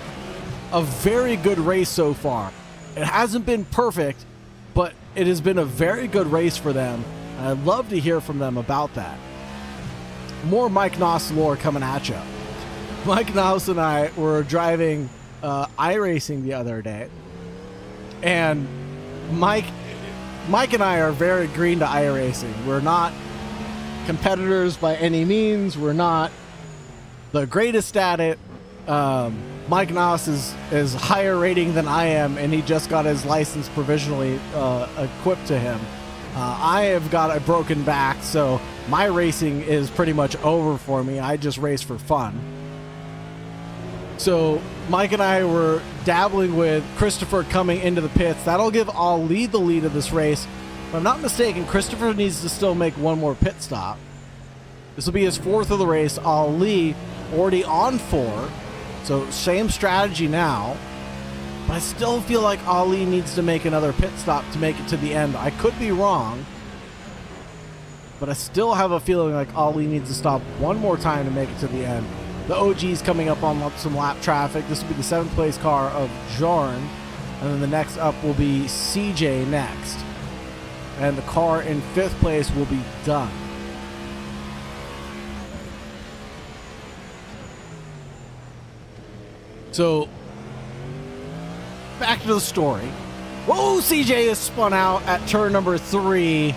a very good race so far. It hasn't been perfect, but it has been a very good race for them. And I'd love to hear from them about that. More Mike Noss lore coming at you. Mike Noss and I were driving iRacing the other day, and Mike and I are very green to iRacing. We're not competitors by any means. We're not the greatest at it. Mike Noss is higher rating than I am, and he just got his license provisionally equipped to him. I have got a broken back, so my racing is pretty much over for me. I just race for fun. So Mike and I were dabbling with Christopher coming into the pits. That'll give Ali the lead of this race. If I'm not mistaken, Christopher needs to still make one more pit stop. This will be his 4th of the race. Ali already on 4. So same strategy now. But I still feel like Ali needs to make another pit stop to make it to the end. I could be wrong, but I still have a feeling like Ali needs to stop one more time to make it to the end. The OG's coming up on some lap traffic. This will be the 7th place car of Jorn. And then the next up will be CJ next. And the car in 5th place will be done. So, back to the story. Whoa, CJ is spun out at turn number 3.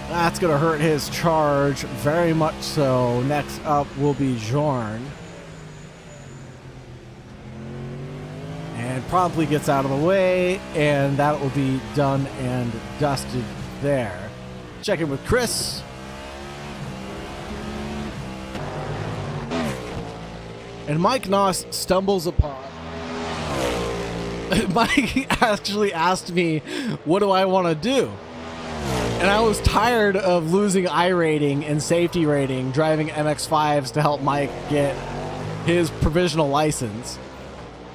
That's going to hurt his charge very much so. Next up will be Jorn. And promptly gets out of the way, and that will be done and dusted there. Check in with Chris. And Mike Noss stumbles upon. Mike actually asked me, what do I want to do? And I was tired of losing I rating and safety rating driving MX-5s to help Mike get his provisional license.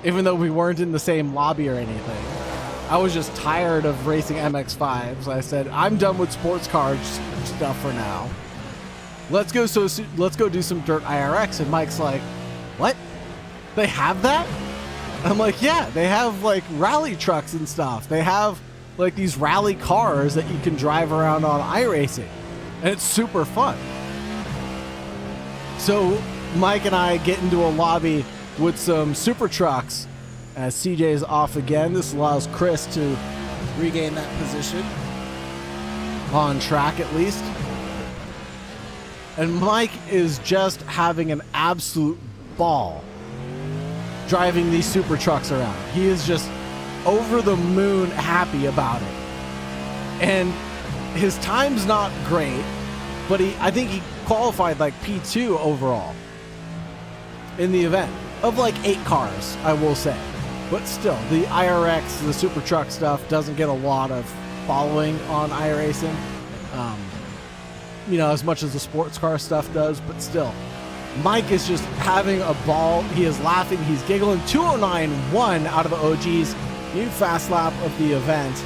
Even though we weren't in the same lobby or anything. I was just tired of racing MX-5s. I said, I'm done with sports car stuff for now. Let's go do some dirt IRX. And Mike's like, what? They have that? I'm like, yeah, they have like rally trucks and stuff. They have like these rally cars that you can drive around on iRacing. And it's super fun. So Mike and I get into a lobby with some super trucks as CJ is off again. This allows Chris to regain that position on track at least. And Mike is just having an absolute ball driving these super trucks around. He is just over the moon happy about it. And his time's not great, but I think he qualified like P2 overall in the event. Of like 8 cars, I will say. But still, the IRX, the super truck stuff doesn't get a lot of following on iRacing. You know, as much as the sports car stuff does, but still. Mike is just having a ball. He is laughing. He's giggling. 209.1 out of the OG's new fast lap of the event.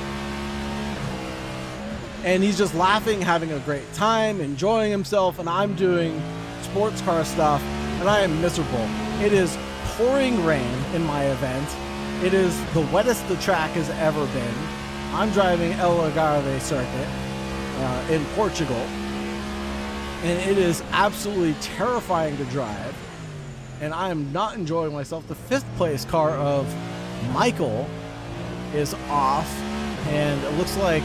And he's just laughing, having a great time, enjoying himself. And I'm doing sports car stuff, and I am miserable. It is pouring rain in my event. It is the wettest the track has ever been. I'm driving El Algarve circuit in Portugal. And it is absolutely terrifying to drive. And I am not enjoying myself. The 5th place car of Michael is off. And it looks like...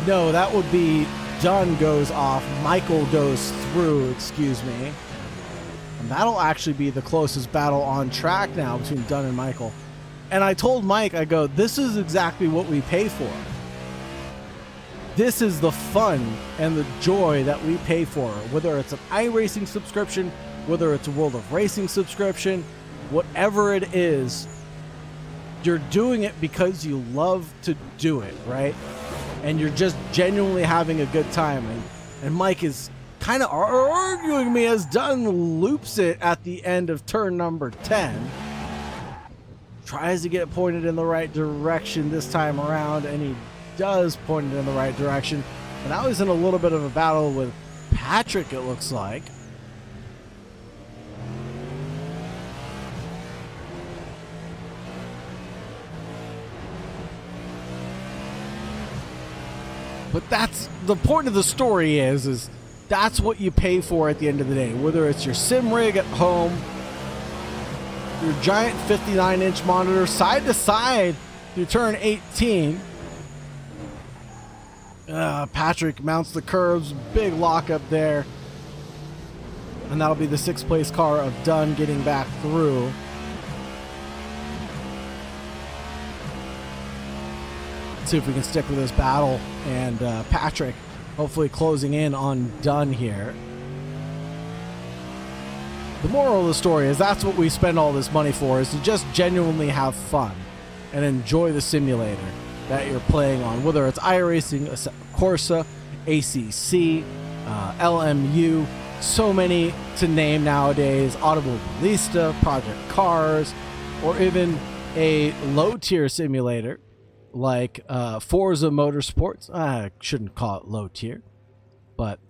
No, that would be Dunn goes off. Michael goes through, excuse me. And that'll actually be the closest battle on track now between Dunn and Michael. And I told Mike, I go, this is exactly what we pay for. This is the fun and the joy that we pay for. Whether it's an iRacing subscription, whether it's a World of Racing subscription, whatever it is, you're doing it because you love to do it, right? And you're just genuinely having a good time. And Mike is kind of arguing me as Dunn loops it at the end of turn number 10. Tries to get pointed in the right direction this time around, and he does point it in the right direction. And now he's in a little bit of a battle with Patrick, it looks like. But that's the point of the story is that's what you pay for at the end of the day. Whether it's your sim rig at home, your giant 59-inch monitor side to side through turn 18. Patrick mounts the curves, big lockup there. And that'll be the 6th place car of Dunn getting back through. Let's see if we can stick with this battle. And Patrick hopefully closing in on Dunn here. The moral of the story is that's what we spend all this money for, is to just genuinely have fun and enjoy the simulator that you're playing on, whether it's iRacing, Corsa, ACC, LMU, so many to name nowadays, Automobilista, Project Cars, or even a low-tier simulator like Forza Motorsports. I shouldn't call it low-tier, but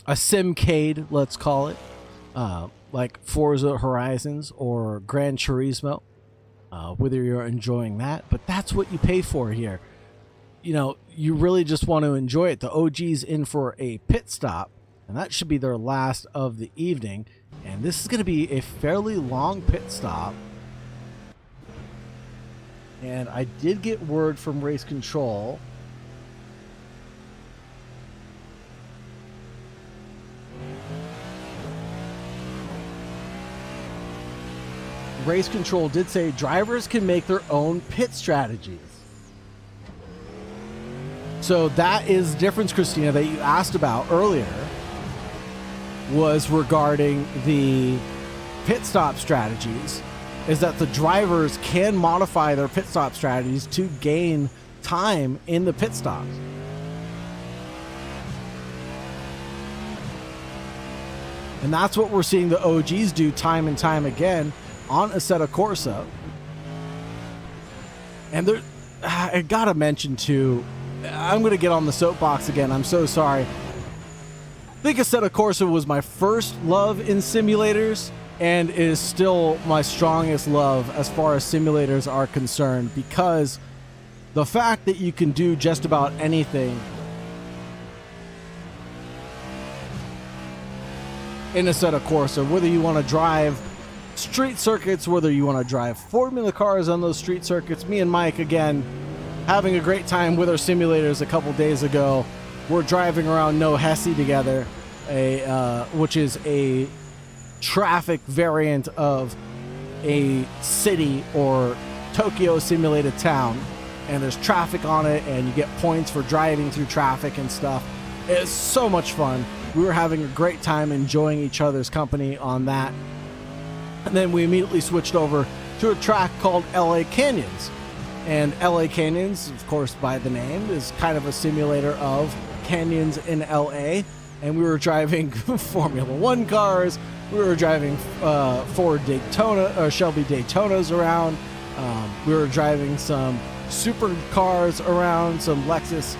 a Simcade, let's call it, like Forza Horizons or Gran Turismo. Whether you're enjoying that, but that's what you pay for here. You know, you really just want to enjoy it. The OG's in for a pit stop, and that should be their last of the evening. And this is going to be a fairly long pit stop. And I did get word from race control. Race control did say drivers can make their own pit strategies. So that is the difference, Christina, that you asked about earlier, was regarding the pit stop strategies, is that the drivers can modify their pit stop strategies to gain time in the pit stops. And that's what we're seeing the OGs do time and time again on Assetto Corsa. And there, I gotta mention too, I'm gonna get on the soapbox again, I'm so sorry. I think Assetto Corsa was my first love in simulators and is still my strongest love as far as simulators are concerned, because the fact that you can do just about anything in Assetto Corsa, whether you want to drive street circuits, whether you want to drive Formula cars on those street circuits. Me and Mike, again, having a great time with our simulators a couple days ago. We're driving around No Hesse together, which is a traffic variant of a city or Tokyo simulated town, and there's traffic on it, and you get points for driving through traffic and stuff. It's so much fun. We were having a great time enjoying each other's company on that. And then we immediately switched over to a track called LA Canyons. And LA Canyons, of course, by the name, is kind of a simulator of canyons in LA. And we were driving Formula One cars. We were driving Ford Daytona or Shelby Daytonas around. We were driving some super cars around, some Lexus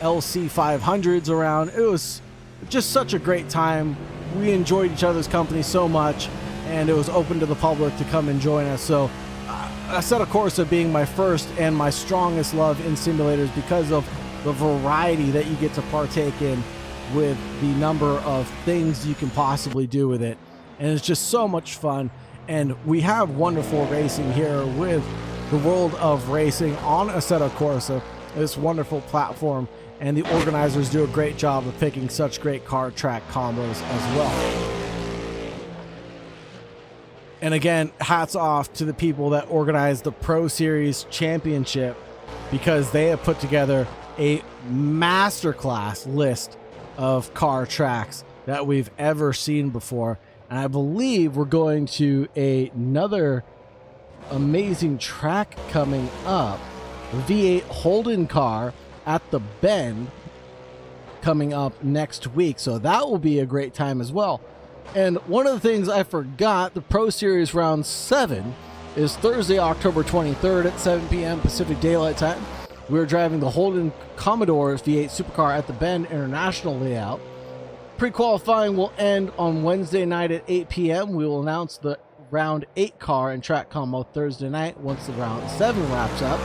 LC 500s around. It was just such a great time. We enjoyed each other's company so much, and it was open to the public to come and join us. So Assetto Corsa being my first and my strongest love in simulators because of the variety that you get to partake in with the number of things you can possibly do with it. And it's just so much fun. And we have wonderful racing here with the World of Racing on Assetto Corsa, this wonderful platform. And the organizers do a great job of picking such great car track combos as well. And again, hats off to the people that organized the Pro Series Championship, because they have put together a masterclass list of car tracks that we've ever seen before. And I believe we're going to another amazing track coming up, V8 Holden car at the Bend, coming up next week. So that will be a great time as well. And one of the things I forgot, the Pro Series Round 7 is Thursday, October 23rd at 7 p.m. Pacific Daylight Time. We're driving the Holden Commodores V8 Supercar at the Bend International layout. Pre-qualifying will end on Wednesday night at 8 p.m. We will announce the Round 8 car and track combo Thursday night once the Round 7 wraps up.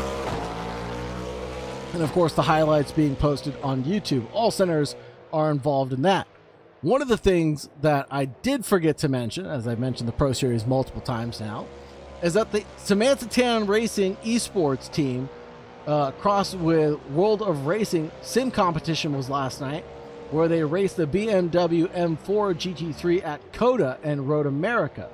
And of course, the highlights being posted on YouTube. All centers are involved in that. One of the things that I did forget to mention, as I've mentioned the Pro Series multiple times now, is that the Samantha Tan Racing esports team crossed with World of Racing sim competition was last night, where they raced the BMW M4 GT3 at COTA and Road America.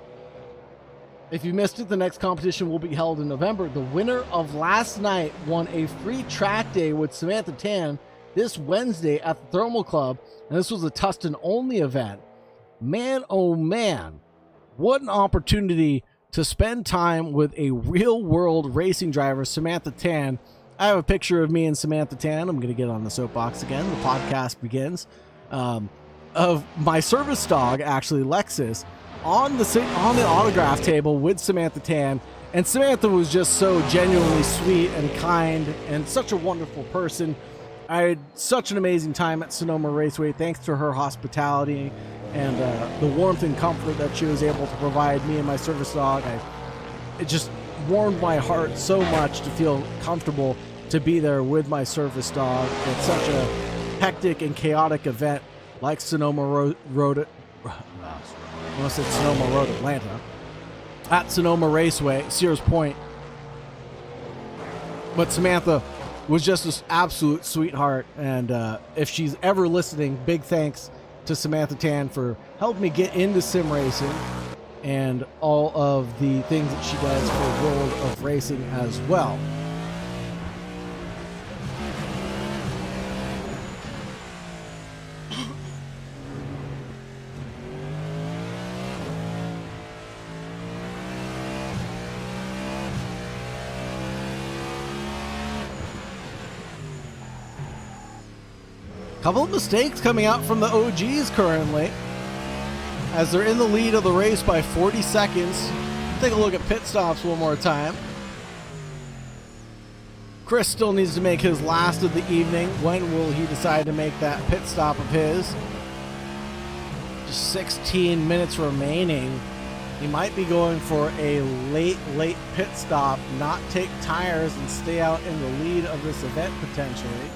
If you missed it, the next competition will be held in November. The winner of last night won a free track day with Samantha Tan this Wednesday at the Thermal Club, and this was a Tustin-only event. Man, oh man, what an opportunity to spend time with a real-world racing driver, Samantha Tan. I have a picture of me and Samantha Tan. I'm going to get on the soapbox again. The podcast begins. Of my service dog, actually, Lexus, on the autograph table with Samantha Tan. And Samantha was just so genuinely sweet and kind and such a wonderful person. I had such an amazing time at Sonoma Raceway thanks to her hospitality and the warmth and comfort that she was able to provide me and my service dog. It just warmed my heart so much to feel comfortable to be there with my service dog at such a hectic and chaotic event like Sonoma Almost at Sonoma Road, Atlanta. At Sonoma Raceway, Sears Point. But Samantha was just an absolute sweetheart. And if she's ever listening, big thanks to Samantha Tan for helping me get into sim racing and all of the things that she does for the world of racing as well. Couple of mistakes coming out from the OGs currently, as they're in the lead of the race by 40 seconds. Take a look at pit stops one more time. Chris still needs to make his last of the evening. When will he decide to make that pit stop of his? Just 16 minutes remaining. He might be going for a late pit stop, not take tires and stay out in the lead of this event potentially.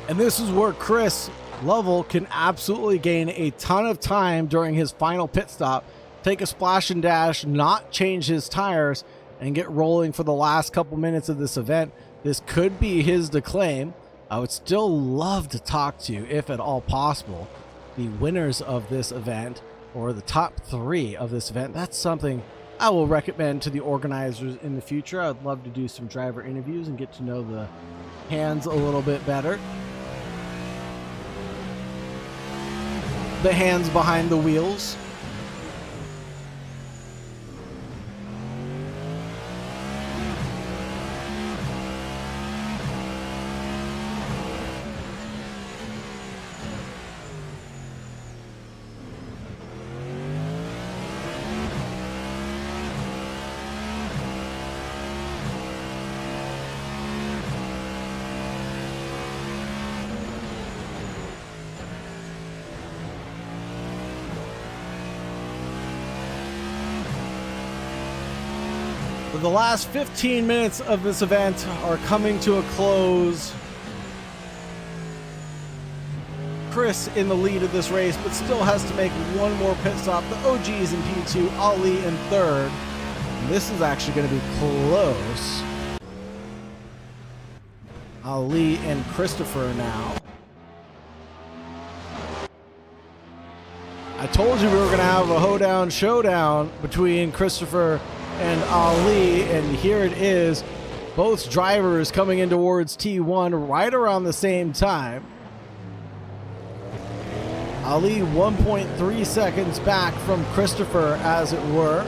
And this is where Chris Lovell can absolutely gain a ton of time during his final pit stop, take a splash and dash, not change his tires, and get rolling for the last couple minutes of this event. This could be his to claim. I would still love to talk to, if at all possible, the winners of this event, or the top 3 of this event. That's something I will recommend to the organizers in the future. I'd love to do some driver interviews and get to know the hands a little bit better. The hands behind the wheels. The last 15 minutes of this event are coming to a close. Chris in the lead of this race, but still has to make one more pit stop. The OGs in P2, Ali in third. And this is actually going to be close. Ali and Christopher now. I told you we were going to have a hoedown showdown between Christopher and Ali, and here it is. Both drivers coming in towards T1 right around the same time. Ali 1.3 seconds back from Christopher, as it were.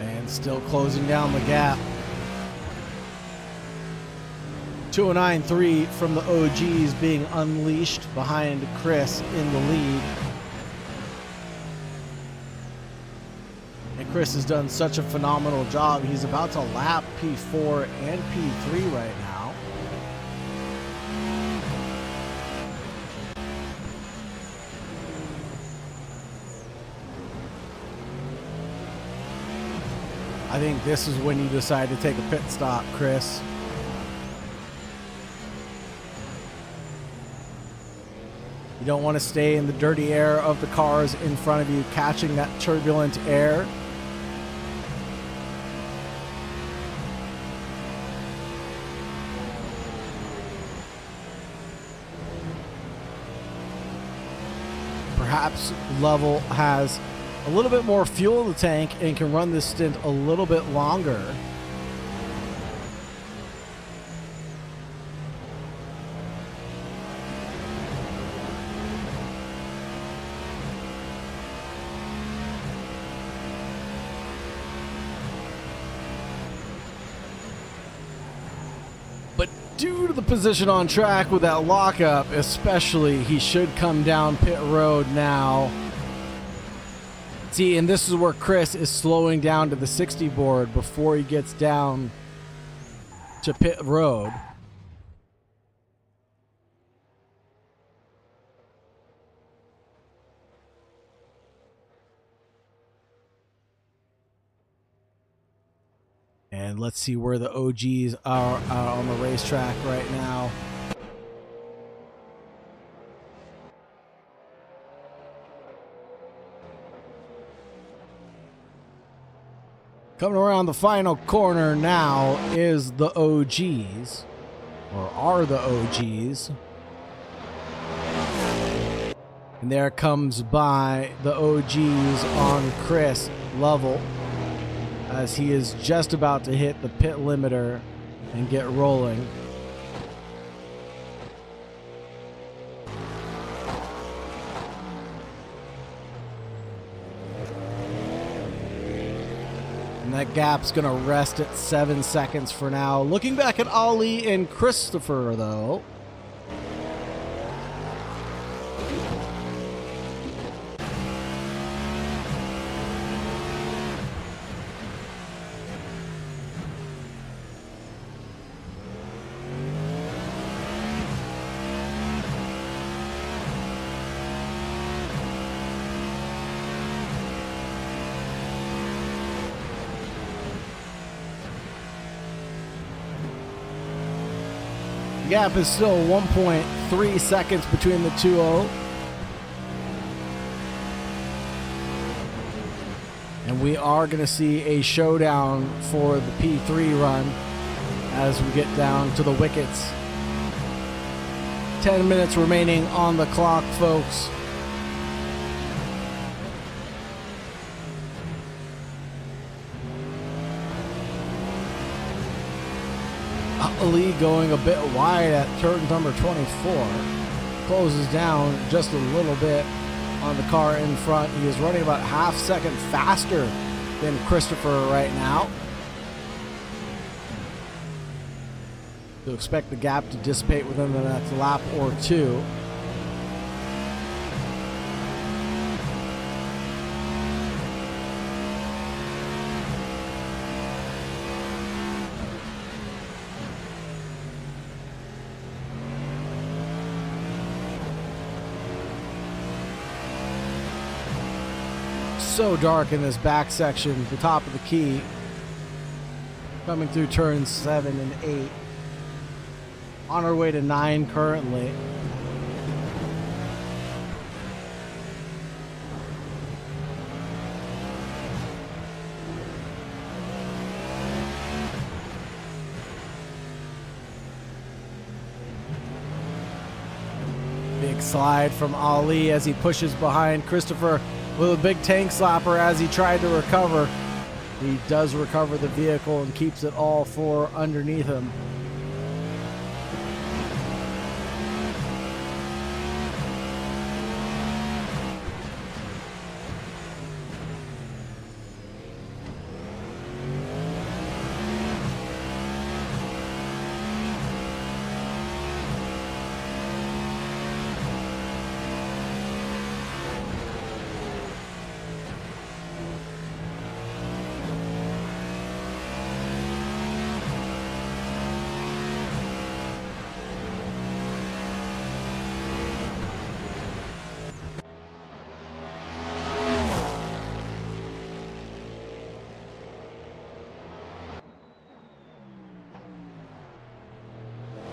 And still closing down the gap. 209.3 from the OGs being unleashed behind Chris in the lead. And Chris has done such a phenomenal job. He's about to lap P4 and P3 right now. I think this is when you decide to take a pit stop, Chris. You don't want to stay in the dirty air of the cars in front of you, catching that turbulent air. Perhaps Lovell has a little bit more fuel in the tank and can run this stint a little bit longer. Due to the position on track with that lockup, especially, he should come down pit road now. See, and this is where Chris is slowing down to the 60 board before he gets down to pit road. And let's see where the OGs are on the racetrack right now. Coming around the final corner now is the OGs, or are the OGs. And there comes by the OGs on Chris level, as he is just about to hit the pit limiter and get rolling. And that gap's going to rest at 7 seconds for now. Looking back at Ali and Christopher, though. The gap is still 1.3 seconds between the two. And we are going to see a showdown for the P3 run as we get down to the wickets. 10 minutes remaining on the clock, folks. Ali going a bit wide at turn number 24. Closes down just a little bit on the car in front. He is running about half second faster than Christopher right now. So expect the gap to dissipate within the next lap or two. So dark in this back section, the top of the key, coming through turns 7 and 8. On our way to 9 currently. Big slide from Ali as he pushes behind Christopher with a big tank slapper as he tried to recover. He does recover the vehicle and keeps it all four underneath him.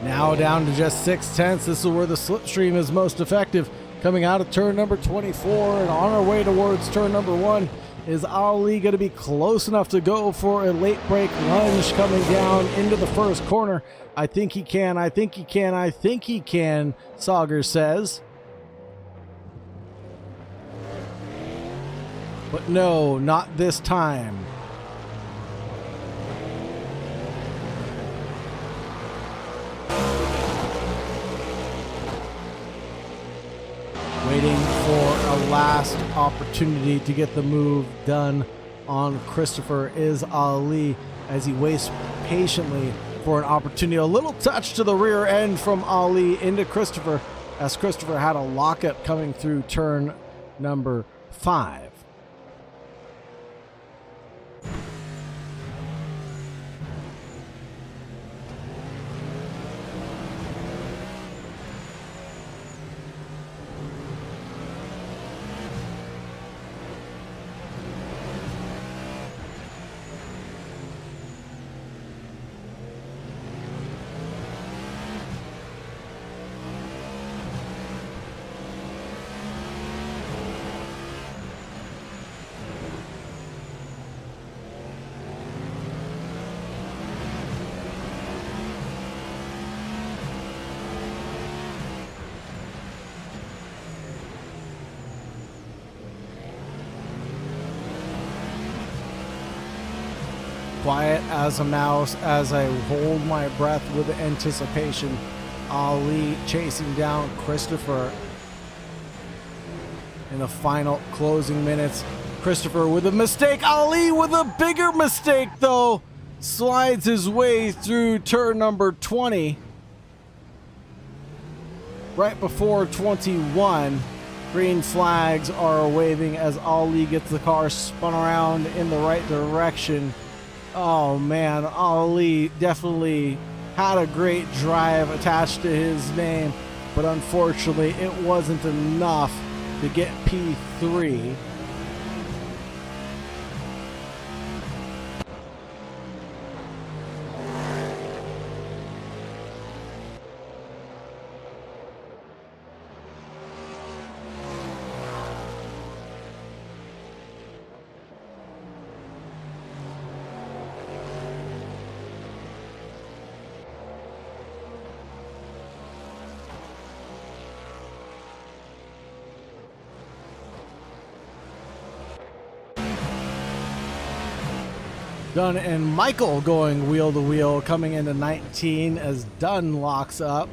Now down to just 0.6. This is where the slipstream is most effective. Coming out of turn number 24 and on our way towards turn number 1. Is Ali going to be close enough to go for a late break lunge coming down into the first corner? I think he can. I think he can. I think he can, Sauger says. But no, not this time. Waiting for a last opportunity to get the move done on Christopher is Ali as he waits patiently for an opportunity. A little touch to the rear end from Ali into Christopher, as Christopher had a lockup coming through turn number 5. Quiet as a mouse as I hold my breath with anticipation. Ali chasing down Christopher in the final closing minutes. Christopher with a mistake. Ali with a bigger mistake, though. Slides his way through turn number 20. Right before 21. Green flags are waving as Ali gets the car spun around in the right direction. Oh man, Ali definitely had a great drive attached to his name, but unfortunately it wasn't enough to get P3. Dunn and Michael going wheel to wheel coming into 19 as Dunn locks up.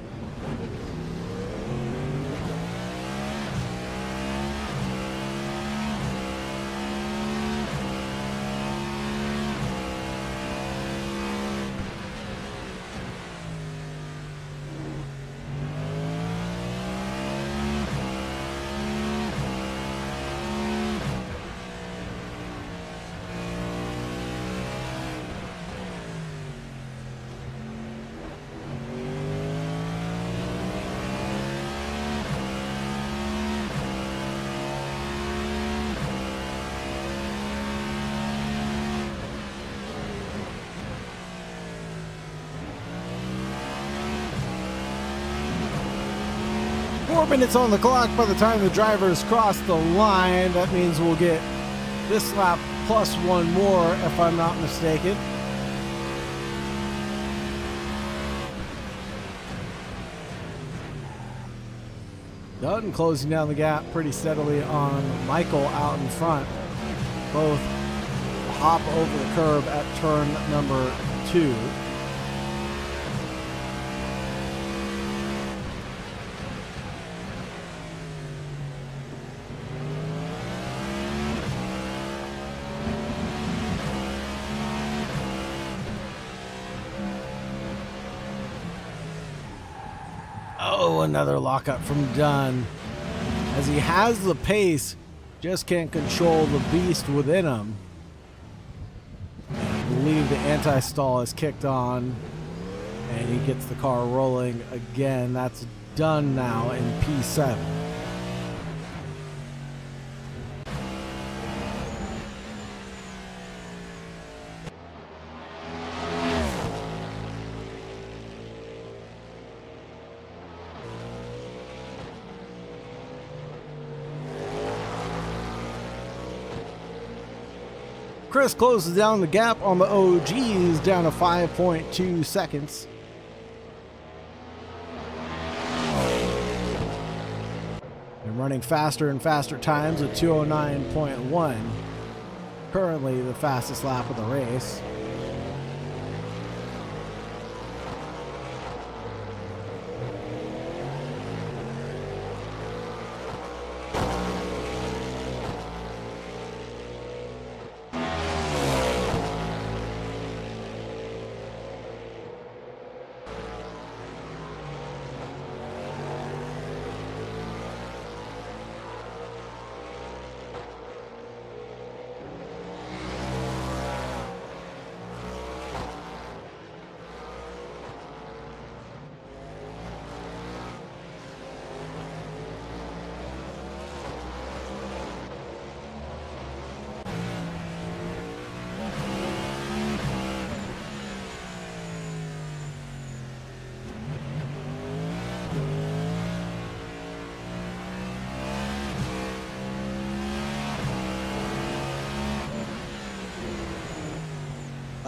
Minutes on the clock by the time the drivers cross the line. That means we'll get this lap plus one more if I'm not mistaken. Dutton closing down the gap pretty steadily on Michael out in front. Both hop over the curb at turn number 2. Oh, another lockup from Dunn. As he has the pace, just can't control the beast within him. I believe the anti-stall is kicked on, and he gets the car rolling again. That's Dunn now in P7. Chris closes down the gap on the OGs down to 5.2 seconds. They're running faster and faster times at 209.1. Currently the fastest lap of the race.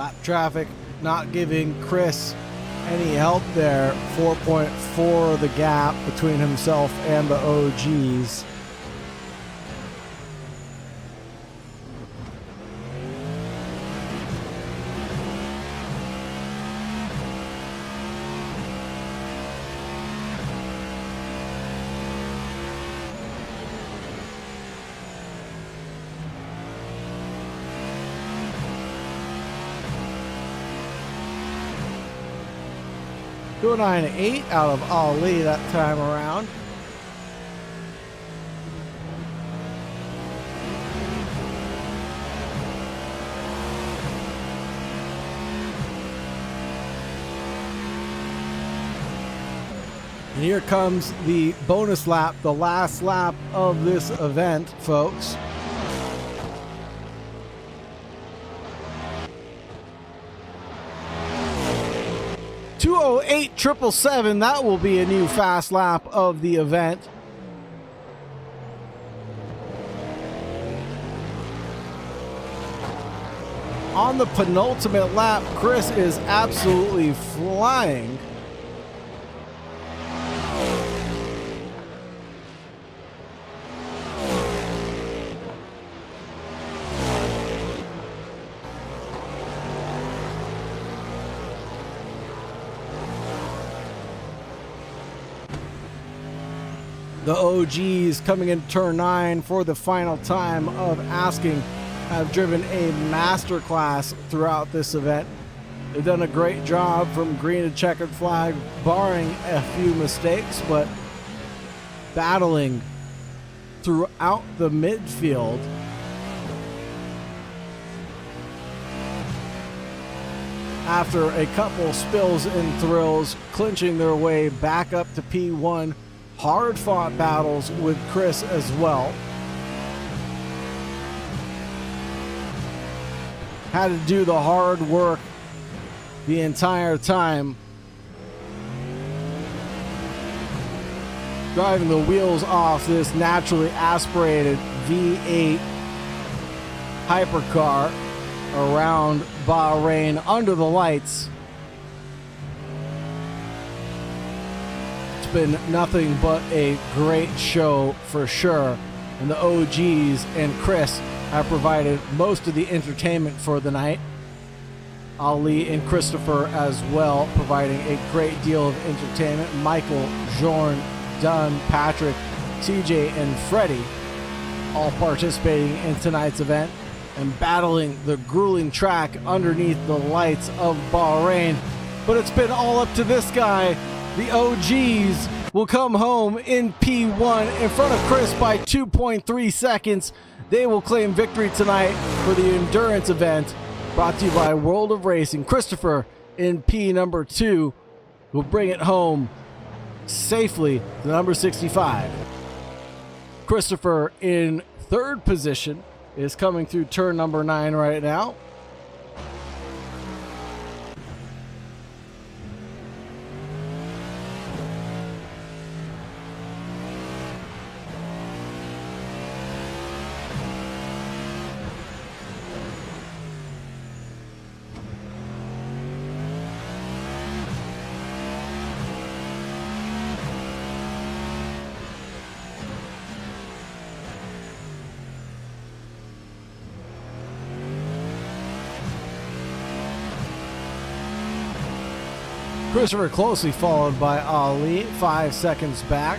Lap traffic not giving Chris any help there. 4.4 the gap between himself and the OGs. Doing 9.8 out of Ali that time around. And here comes the bonus lap, the last lap of this event, folks. .208.777, that will be a new fast lap of the event. On the penultimate lap, Chris is absolutely flying. The OGs coming into turn 9 for the final time of asking have driven a masterclass throughout this event. They've done a great job from green to checkered flag, barring a few mistakes, but battling throughout the midfield. After a couple spills and thrills, clinching their way back up to P1. Hard-fought battles with Chris as well. Had to do the hard work the entire time. Driving the wheels off this naturally aspirated V8 hypercar around Bahrain under the lights. Been nothing but a great show for sure, and the OGs and Chris have provided most of the entertainment for the night. Ali and Christopher as well, providing a great deal of entertainment. Michael, Jorn, Dunn, Patrick, TJ, and Freddie all participating in tonight's event and battling the grueling track underneath the lights of Bahrain. But it's been all up to this guy. The OGs will come home in P1 in front of Chris by 2.3 seconds. They will claim victory tonight for the endurance event brought to you by World of Racing. Christopher in P number 2 will bring it home safely to number 65. Christopher in 3rd position is coming through turn number 9 right now. Christopher closely followed by Ali, 5 seconds back.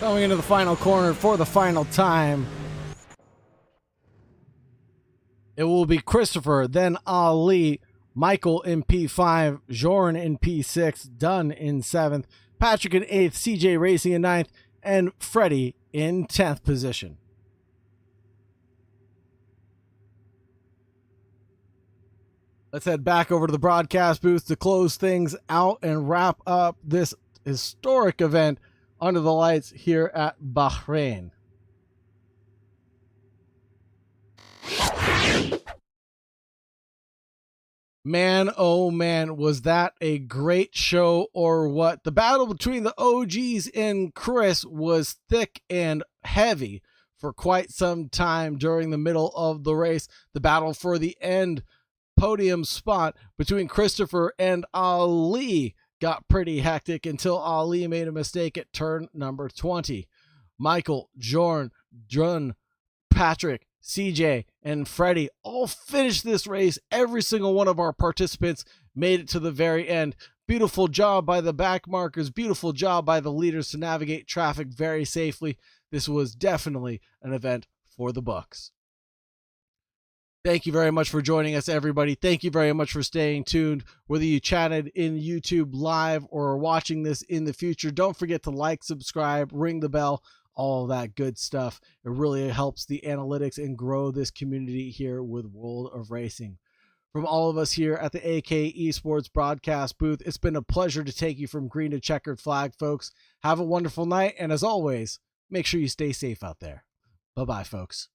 Coming into the final corner for the final time. It will be Christopher, then Ali, Michael in P5, Jorn in P6, Dunn in 7th, Patrick in 8th, CJ Racing in 9th, and Freddie in 10th position. Let's head back over to the broadcast booth to close things out and wrap up this historic event under the lights here at Bahrain. Man, oh man, was that a great show or what? The battle between the OGs and Chris was thick and heavy for quite some time during the middle of the race. The battle for the end podium spot between Christopher and Ali got pretty hectic until Ali made a mistake at turn number 20. Michael, Jorn, Drun, Patrick, CJ, and Freddie all finished this race. Every single one of our participants made it to the very end. Beautiful job by the back markers. Beautiful job by the leaders to navigate traffic very safely. This was definitely an event for the books. Thank you very much for joining us, everybody. Thank you very much for staying tuned. Whether you chatted in YouTube live or are watching this in the future, don't forget to like, subscribe, ring the bell, all that good stuff. It really helps the analytics and grow this community here with World of Racing. From all of us here at the AK Esports broadcast booth, it's been a pleasure to take you from green to checkered flag, folks. Have a wonderful night, and as always, make sure you stay safe out there. Bye-bye, folks.